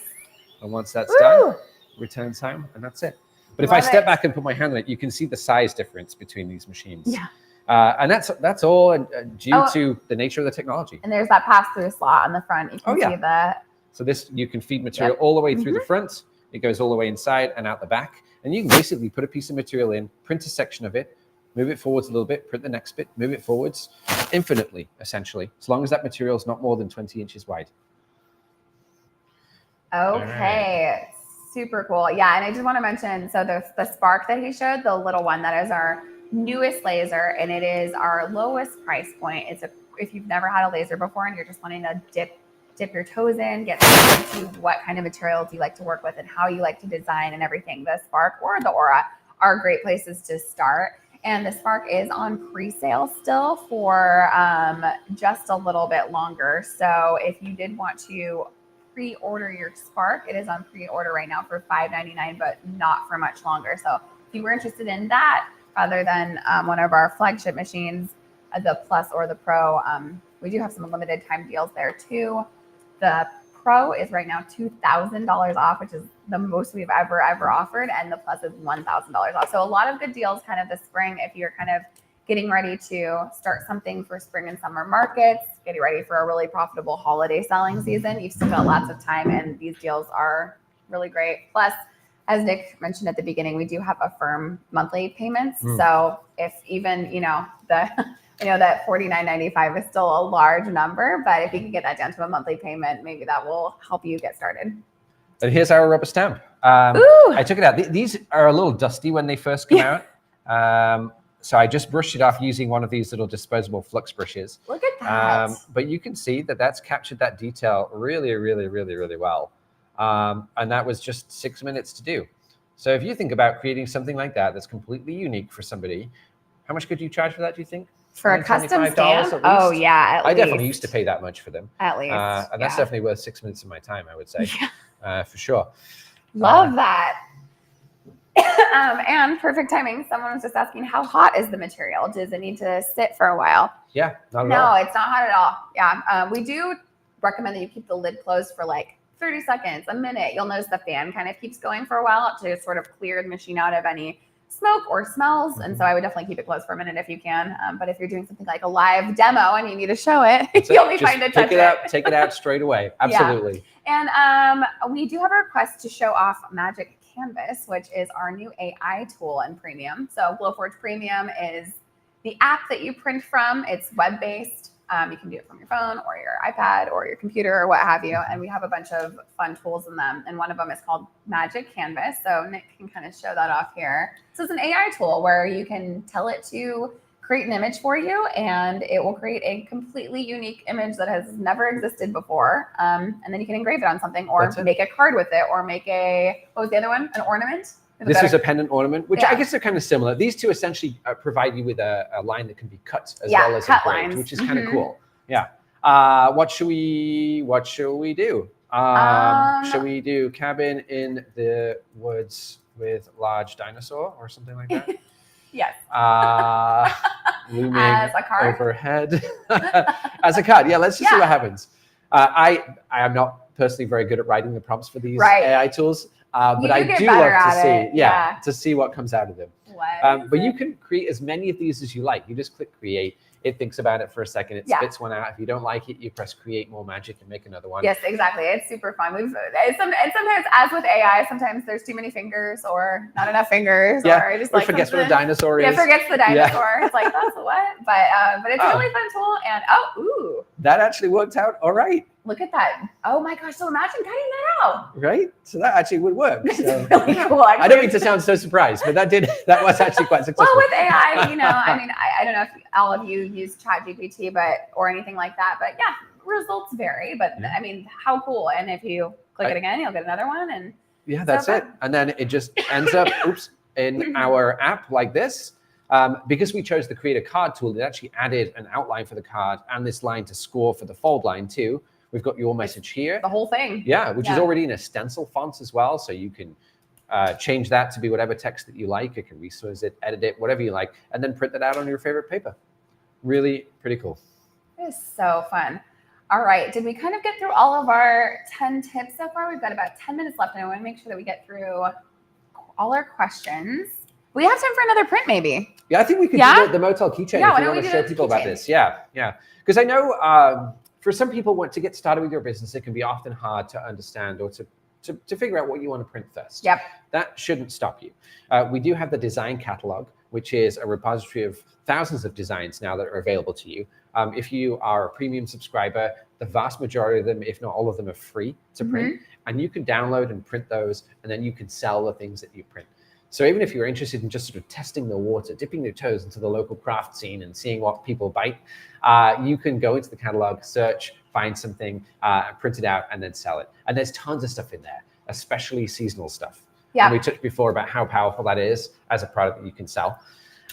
And once that's done, returns home, and that's it. But if I step back and put my hand on it, you can see the size difference between these machines. Yeah. And that's all due to the nature of the technology. And there's that pass-through slot on the front. You can see the... So this, you can feed material all the way through the front. It goes all the way inside and out the back. And you can basically put a piece of material in, print a section of it, move it forwards a little bit, print the next bit, move it forwards infinitely, essentially, as long as that material is not more than 20 inches wide. Okay. Super cool. Yeah. And I just want to mention, so the Spark that he showed, the little one, that is our newest laser, and it is our lowest price point. It's a if you've never had a laser before and you're just wanting to dip your toes in, get into what kind of materials you like to work with and how you like to design and everything, the Spark or the Aura are great places to start. And the Spark is on pre-sale still for just a little bit longer. So if you did want to pre-order your Spark, it is on pre-order right now for $5.99, but not for much longer. So if you were interested in that, rather than one of our flagship machines, the Plus or the Pro, we do have some limited time deals there too. The Pro is right now $2,000 off, which is the most we've ever offered, and the Plus is $1,000 off. So a lot of good deals kind of this spring if you're kind of getting ready to start something for spring and summer markets, getting ready for a really profitable holiday selling season. You've still got lots of time, and these deals are really great. Plus, as Nick mentioned at the beginning, we do have Affirm monthly payments. So if even, that $49.95 is still a large number, but if you can get that down to a monthly payment, maybe that will help you get started. And here's our rubber stamp. I took it out. These are a little dusty when they first come out. So I just brushed it off using one of these little disposable flux brushes. Look at that. But you can see that that's captured that detail really, really, really, really well. And that was just 6 minutes to do. So if you think about creating something like that, that's completely unique for somebody, how much could you charge for that, do you think? For a custom stamp? Oh, yeah, I definitely used to pay that much for them. At least. And that's definitely worth 6 minutes of my time, I would say, for sure. Love that. And perfect timing. Someone was just asking, how hot is the material? Does it need to sit for a while? Yeah, not at all. No, it's not hot at all. Yeah, we do recommend that you keep the lid closed for like 30 seconds, a minute. You'll notice the fan kind of keeps going for a while to sort of clear the machine out of any smoke or smells. And so I would definitely keep it closed for a minute if you can. But if you're doing something like a live demo and you need to show it, you'll be fine to touch it. Take it out straight away. Absolutely. Yeah. And we do have a request to show off Magic Canvas, which is our new AI tool in Premium. So Glowforge Premium is the app that you print from. It's web-based. You can do it from your phone or your iPad or your computer or what have you. And we have a bunch of fun tools in them. And one of them is called Magic Canvas. So Nick can kind of show that off here. So it's an AI tool where you can tell it to create an image for you, and it will create a completely unique image that has never existed before. And then you can engrave it on something or make a card with it or make what was the other one? An ornament? This is a pendant ornament, which I guess are kind of similar. These two essentially provide you with a line that can be cut as well as engraved, which is kind of cool. Yeah. What should we do? Should we do cabin in the woods with large dinosaur or something like that? Yes. Looming as a card? Overhead. As a card. Yeah, let's just see what happens. I am not personally very good at writing the prompts for these AI tools. But I do love to see what comes out of them. But you can create as many of these as you like. You just click create. It thinks about it for a second. It spits one out. If you don't like it, you press create more magic and make another one. Yes, exactly. It's super fun. And sometimes, as with AI, sometimes there's too many fingers or not enough fingers. Or just forgets what a dinosaur is. Yeah, forgets the dinosaur. It's like, that's what? But it's a really fun tool. And that actually worked out all right. Look at that. Oh my gosh. So imagine cutting that out. Right? So that actually would work. So. Really cool. I don't mean to sound so surprised, but that was actually quite successful. Well, with AI, I mean, I don't know if all of you use ChatGPT or anything like that, but yeah, results vary. But I mean, how cool. And if you click it again, you'll get another one. And that's it. And then it just ends up in our app like this. Because we chose the create a card tool, it actually added an outline for the card and this line to score for the fold line too. We've got your message here. The whole thing. Yeah, which is already in a stencil font as well. So you can change that to be whatever text that you like. You can resize it, edit it, whatever you like, and then print that out on your favorite paper. Really pretty cool. It is so fun. All right. Did we kind of get through all of our 10 tips so far? We've got about 10 minutes left, and I want to make sure that we get through all our questions. We have time for another print, maybe. Yeah, I think we could do the motel keychain if you want to show people about this. Yeah. Because I know for some people, to get started with your business, it can be often hard to understand or to figure out what you want to print first. Yep. That shouldn't stop you. We do have the design catalog, which is a repository of thousands of designs now that are available to you. If you are a premium subscriber, the vast majority of them, if not all of them, are free to print. And you can download and print those, and then you can sell the things that you print. So even if you're interested in just sort of testing the water, dipping your toes into the local craft scene and seeing what people bite, you can go into the catalog, search, find something, print it out, and then sell it. And there's tons of stuff in there, especially seasonal stuff. Yeah. And we talked before about how powerful that is as a product that you can sell.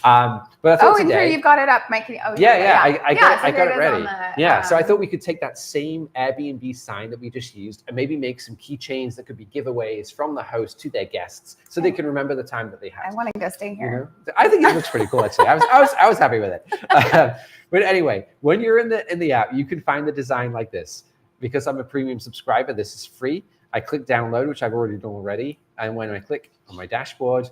But I thought and here you've got it up, Mike. I got it ready. So I thought we could take that same Airbnb sign that we just used and maybe make some keychains that could be giveaways from the host to their guests, so they can remember the time that they had. I want to go stay here. I think it looks pretty cool, actually. I was happy with it. But anyway, when you're in the app, you can find the design like this. Because I'm a premium subscriber, this is free. I click download, which I've already done already, and when I click on my dashboard,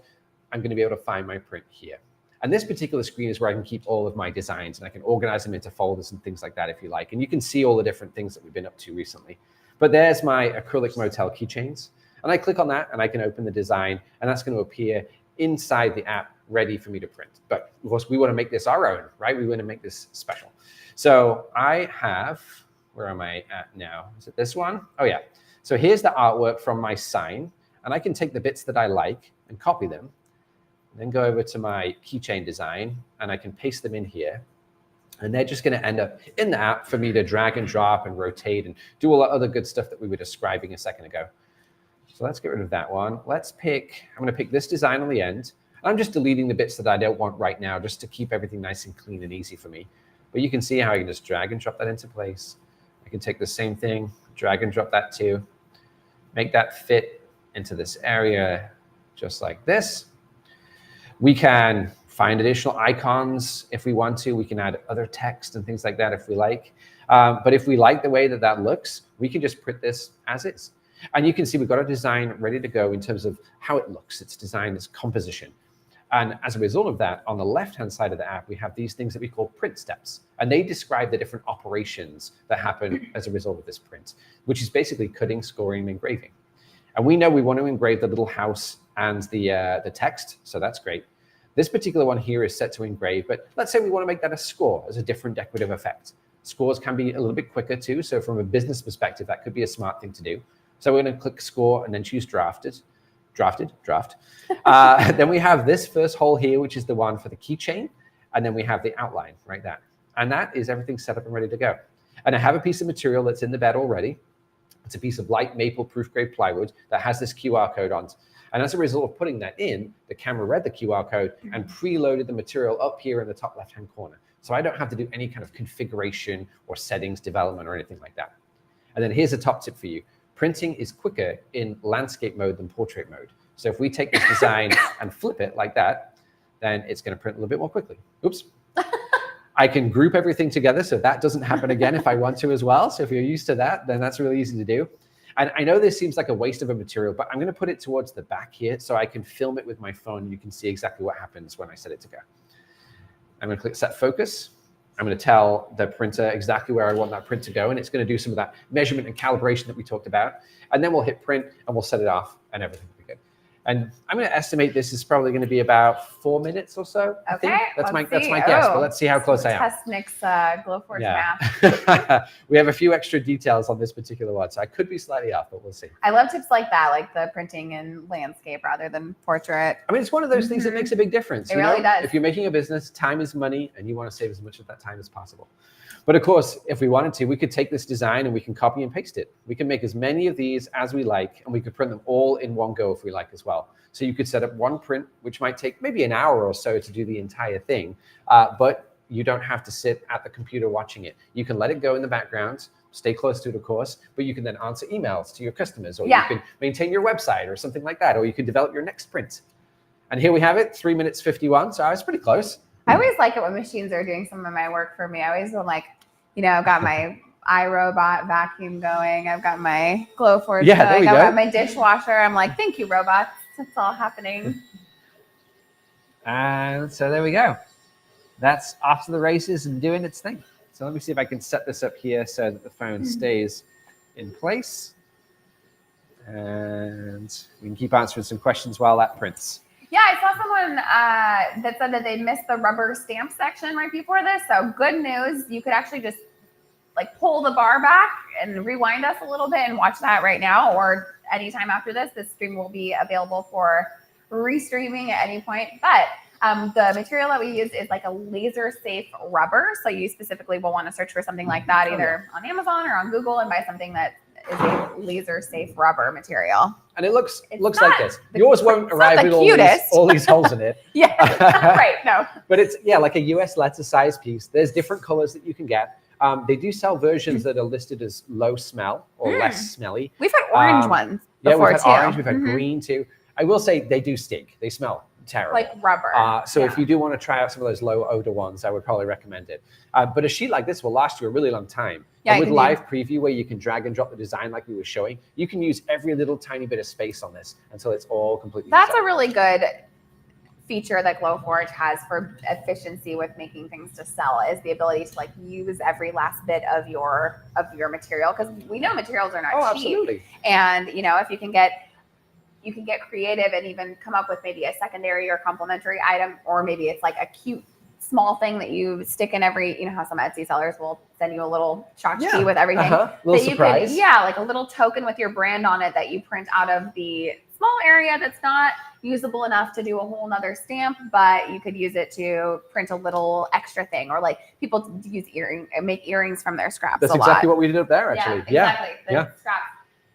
I'm going to be able to find my print here. And this particular screen is where I can keep all of my designs, and I can organize them into folders and things like that if you like. And you can see all the different things that we've been up to recently. But there's my acrylic motel keychains. And I click on that and I can open the design, and that's going to appear inside the app ready for me to print. But of course, we want to make this our own, right? We want to make this special. So I have, where am I at now? Is it this one? Oh yeah. So here's the artwork from my sign, and I can take the bits that I like and copy them, then go over to my keychain design, and I can paste them in here. And they're just going to end up in the app for me to drag and drop and rotate and do all that other good stuff that we were describing a second ago. So let's get rid of that one. I'm going to pick this design on the end. I'm just deleting the bits that I don't want right now, just to keep everything nice and clean and easy for me. But you can see how I can just drag and drop that into place. I can take the same thing, drag and drop that too, make that fit into this area just like this. We can find additional icons if we want to. We can add other text and things like that if we like. But if we like the way that that looks, we can just print this as is. And you can see we've got a design ready to go in terms of how it looks. It's designed as composition. And as a result of that, on the left-hand side of the app, we have these things that we call print steps. And they describe the different operations that happen as a result of this print, which is basically cutting, scoring, and engraving. And we know we want to engrave the little house and the text, so that's great. This particular one here is set to engrave, but let's say we want to make that a score as a different decorative effect. Scores can be a little bit quicker too, so from a business perspective, that could be a smart thing to do. So we're going to click score and then choose draft. Then we have this first hole here, which is the one for the keychain, and then we have the outline right there. And that is everything set up and ready to go. And I have a piece of material that's in the bed already. It's a piece of light maple proof grade plywood that has this QR code on it. And as a result of putting that in, the camera read the QR code and preloaded the material up here in the top left-hand corner. So I don't have to do any kind of configuration or settings development or anything like that. And then here's a top tip for you. Printing is quicker in landscape mode than portrait mode. So if we take this design and flip it like that, then it's going to print a little bit more quickly. Oops. I can group everything together so that doesn't happen again if I want to as well. So if you're used to that, then that's really easy to do. And I know this seems like a waste of a material, but I'm going to put it towards the back here so I can film it with my phone. You can see exactly what happens when I set it to go. I'm going to click set focus. I'm going to tell the printer exactly where I want that print to go, and it's going to do some of that measurement and calibration that we talked about. And then we'll hit print and we'll set it off and everything will be good. And I'm going to estimate this is probably going to be about 4 minutes or so. I think. That's my guess, but let's see how close I am. Test Nick's Glowforge math. We have a few extra details on this particular one, so I could be slightly off, but we'll see. I love tips like that, like the printing in landscape rather than portrait. I mean, it's one of those things that makes a big difference. It really does. If you're making a business, time is money, and you want to save as much of that time as possible. But of course, if we wanted to, we could take this design and we can copy and paste it. We can make as many of these as we like, and we could print them all in one go if we like as well. So you could set up one print, which might take maybe an hour or so to do the entire thing, but you don't have to sit at the computer watching it. You can let it go in the background, stay close to it, of course, but you can then answer emails to your customers, or you can maintain your website or something like that, or you can develop your next print. And here we have it, 3 minutes 51, so I was pretty close. I always like it when machines are doing some of my work for me. I always feel like, I've got my iRobot vacuum going. I've got my Glowforge going. I've got my dishwasher. I'm like, thank you, robots. It's all happening. And so there we go. That's off to the races and doing its thing. So let me see if I can set this up here so that the phone stays in place. And we can keep answering some questions while that prints. Yeah, I saw someone that said that they missed the rubber stamp section right before this. So good news. You could actually just pull the bar back and rewind us a little bit and watch that right now, or anytime after this. This stream will be available for restreaming at any point. But the material that we use is like a laser safe rubber. So you specifically will want to search for something like that, either on Amazon or on Google, and buy something that is a laser safe rubber material. And it looks like this. Yours won't arrive with all these holes in it. Right, no. But it's, like a US letter size piece. There's different colors that you can get. They do sell versions that are listed as low smell or less smelly. We've had orange ones before, we've had orange, we've had green too. I will say they do stink. They smell terrible. Like rubber. So if you do want to try out some of those low odor ones, I would probably recommend it. But a sheet like this will last you a really long time. And with live preview, where you can drag and drop the design like we were showing, you can use every little tiny bit of space on this until it's all completely That's a really good feature that Glowforge has for efficiency with making things to sell, is the ability to like use every last bit of your material, because we know materials are not cheap. Absolutely. And if you can get creative and even come up with maybe a secondary or complementary item, or maybe it's like a cute small thing that you stick in every, how some Etsy sellers will send you a little tchotchke with everything. Little surprise. Like a little token with your brand on it that you print out of the small area that's not usable enough to do a whole nother stamp, but you could use it to print a little extra thing, or like people make earrings from their scraps. That's exactly what we did up there, actually. Yeah, exactly. The scraps.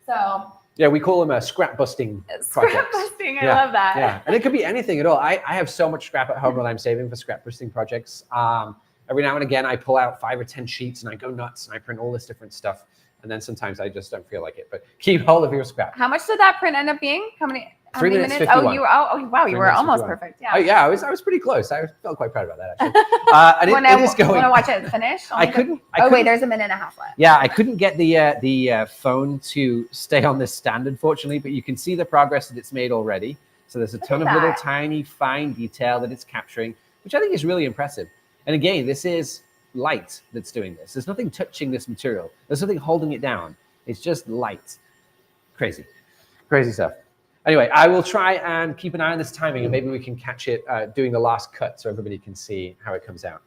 So yeah, we call them a scrap busting projects. Scrap busting, I love that. Yeah, and it could be anything at all. I have so much scrap at home that I'm saving for scrap busting projects. Every now and again, I pull out 5 or 10 sheets and I go nuts and I print all this different stuff. And then sometimes I just don't feel like it. But keep hold of your scrap. How much did that print end up being? How many 3 minutes? 51. Oh, wow, you were almost perfect. Yeah. Oh, yeah, I was pretty close. I felt quite proud about that, actually. And it is going. Want to watch it finish? I couldn't. Wait, there's a minute and a half left. Yeah, I couldn't get the phone to stay on this stand, unfortunately, but you can see the progress that it's made already. So there's a ton of little tiny fine detail that it's capturing, which I think is really impressive. And again, this is light that's doing this. There's nothing touching this material. There's nothing holding it down. It's just light. Crazy stuff. Anyway, I will try and keep an eye on this timing, and maybe we can catch it doing the last cut so everybody can see how it comes out.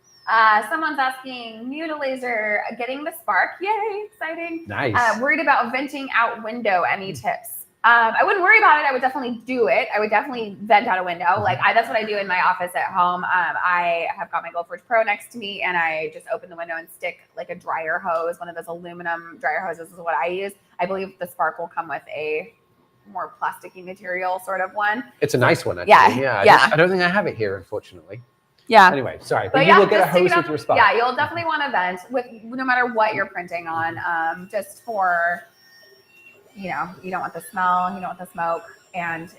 Someone's asking, new to laser, getting the spark. Yay, exciting. Nice. Worried about venting out window. Any tips? I wouldn't worry about it. I would definitely do it. I would definitely vent out a window. Like that's what I do in my office at home. I have got my Glowforge Pro next to me, and I just open the window and stick like a dryer hose. One of those aluminum dryer hoses is what I use. I believe the spark will come with a more plasticky material sort of one. It's a nice one, actually. I don't think I have it here, unfortunately. Yeah. Anyway, sorry. But you will get a hose with your spark. Yeah, you'll definitely want to vent with no matter what you're printing on, just for, you don't want the smell, you don't want the smoke, and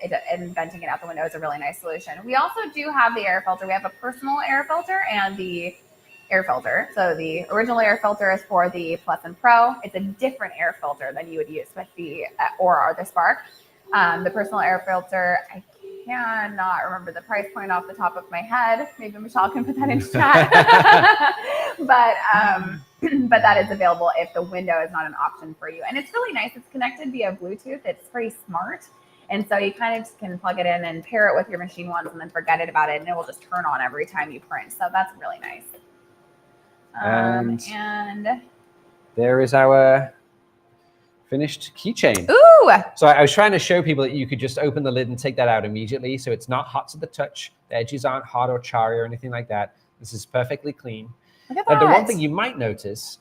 venting it out the window is a really nice solution. We also do have the air filter. We have a personal air filter and the air filter. So the original air filter is for the Plus and Pro. It's a different air filter than you would use with the or the Spark. The personal air filter, I cannot remember the price point off the top of my head. Maybe Michelle can put that into chat. But that is available if the window is not an option for you. And it's really nice. It's connected via Bluetooth. It's pretty smart. And so you kind of just can plug it in and pair it with your machine once and then forget it about it. And it will just turn on every time you print. So that's really nice. And there is our finished keychain. Ooh! So I was trying to show people that you could just open the lid and take that out immediately. So it's not hot to the touch. The edges aren't hot or charry or anything like that. This is perfectly clean. Look at that. And the one thing you might notice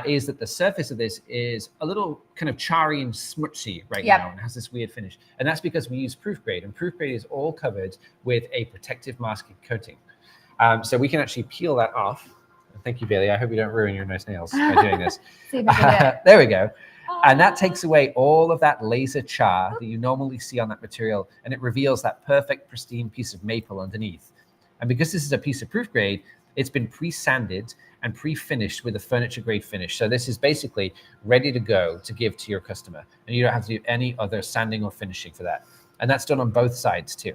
is that the surface of this is a little kind of charry and smutzy right now, and has this weird finish. And that's because we use proof grade, and proof grade is all covered with a protective masking coating. So we can actually peel that off. Thank you, Bailey. I hope you don't ruin your nice nails by doing this. There we go. And that takes away all of that laser char that you normally see on that material, and it reveals that perfect, pristine piece of maple underneath. And because this is a piece of proof grade, it's been pre-sanded and pre-finished with a furniture grade finish. So this is basically ready to go to give to your customer. And you don't have to do any other sanding or finishing for that. And that's done on both sides too.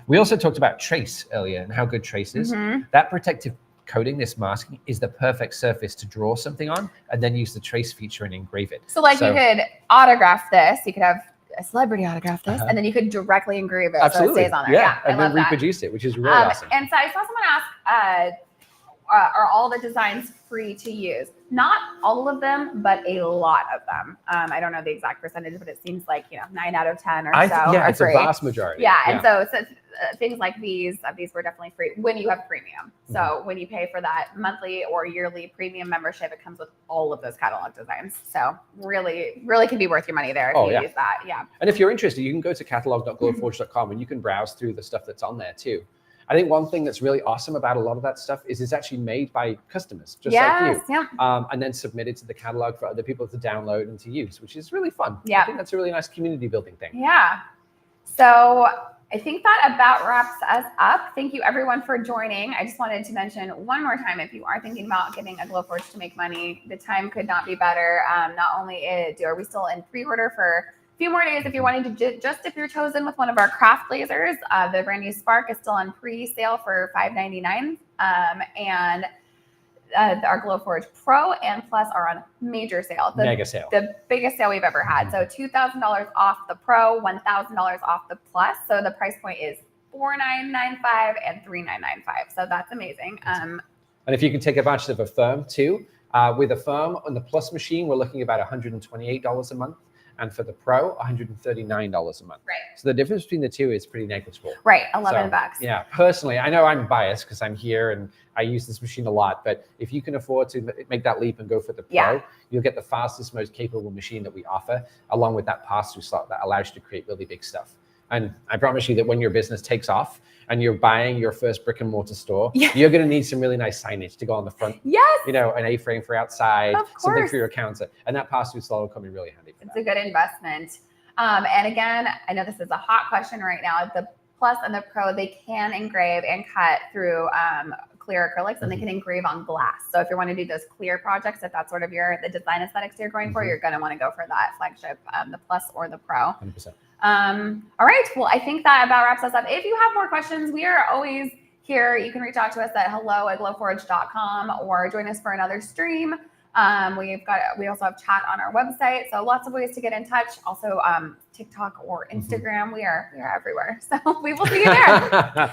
We also talked about trace earlier and how good trace is. That protective coating, this masking, is the perfect surface to draw something on and then use the trace feature and engrave it. So you could autograph this. You could have a celebrity autograph this, and then you could directly engrave it so it stays on there. Yeah, and then reproduce it, which is really awesome. And so I saw someone ask, are all the designs free to use? Not all of them, but a lot of them. I don't know the exact percentage, but it seems like 9 out of 10 or so. Yeah, it's free. a vast majority. Yeah, and so things like these were definitely free when you have premium. So when you pay for that monthly or yearly premium membership, it comes with all of those catalog designs. So really, really can be worth your money there if you use that. Yeah. And if you're interested, you can go to catalog.glowforge.com and you can browse through the stuff that's on there too. I think one thing that's really awesome about a lot of that stuff is it's actually made by customers, just like you, and then submitted to the catalog for other people to download and to use, which is really fun. I think that's a really nice community building thing. Yeah. So I think that about wraps us up. Thank you everyone for joining. I just wanted to mention one more time, if you are thinking about getting a Glowforge to make money, the time could not be better. Not only are we still in pre-order for few more days if you're wanting to just if you're chosen with one of our craft lasers. The brand new Spark is still on pre-sale for $5.99, and our Glowforge Pro and Plus are on major sale. Mega sale. The biggest sale we've ever had. So $2,000 off the Pro, $1,000 off the Plus. So the price point is $4,995 and $3,995. So that's amazing. And if you can take advantage of a firm too, with a firm on the Plus machine, we're looking about $128 a month. And for the Pro, $139 a month. Right. So the difference between the two is pretty negligible. Right, $11 bucks. Yeah, personally, I know I'm biased because I'm here and I use this machine a lot, but if you can afford to make that leap and go for the Pro, you'll get the fastest, most capable machine that we offer, along with that pass-through slot that allows you to create really big stuff. And I promise you that when your business takes off and you're buying your first brick and mortar store, you're going to need some really nice signage to go on the front. Yes. An A-frame for outside, something for your counter. And that pass-through slot will come in really handy for that. It's a good investment. And again, I know this is a hot question right now. The Plus and the Pro, they can engrave and cut through clear acrylics, and they can engrave on glass. So if you want to do those clear projects, if that's sort of the design aesthetics you're going for, you're going to want to go for that flagship, the Plus or the Pro. 100%. All right. Well, I think that about wraps us up. If you have more questions, we are always here. You can reach out to us at hello@glowforge.com or join us for another stream. We also have chat on our website. So lots of ways to get in touch. Also, TikTok or Instagram. We are everywhere. So we will see you there.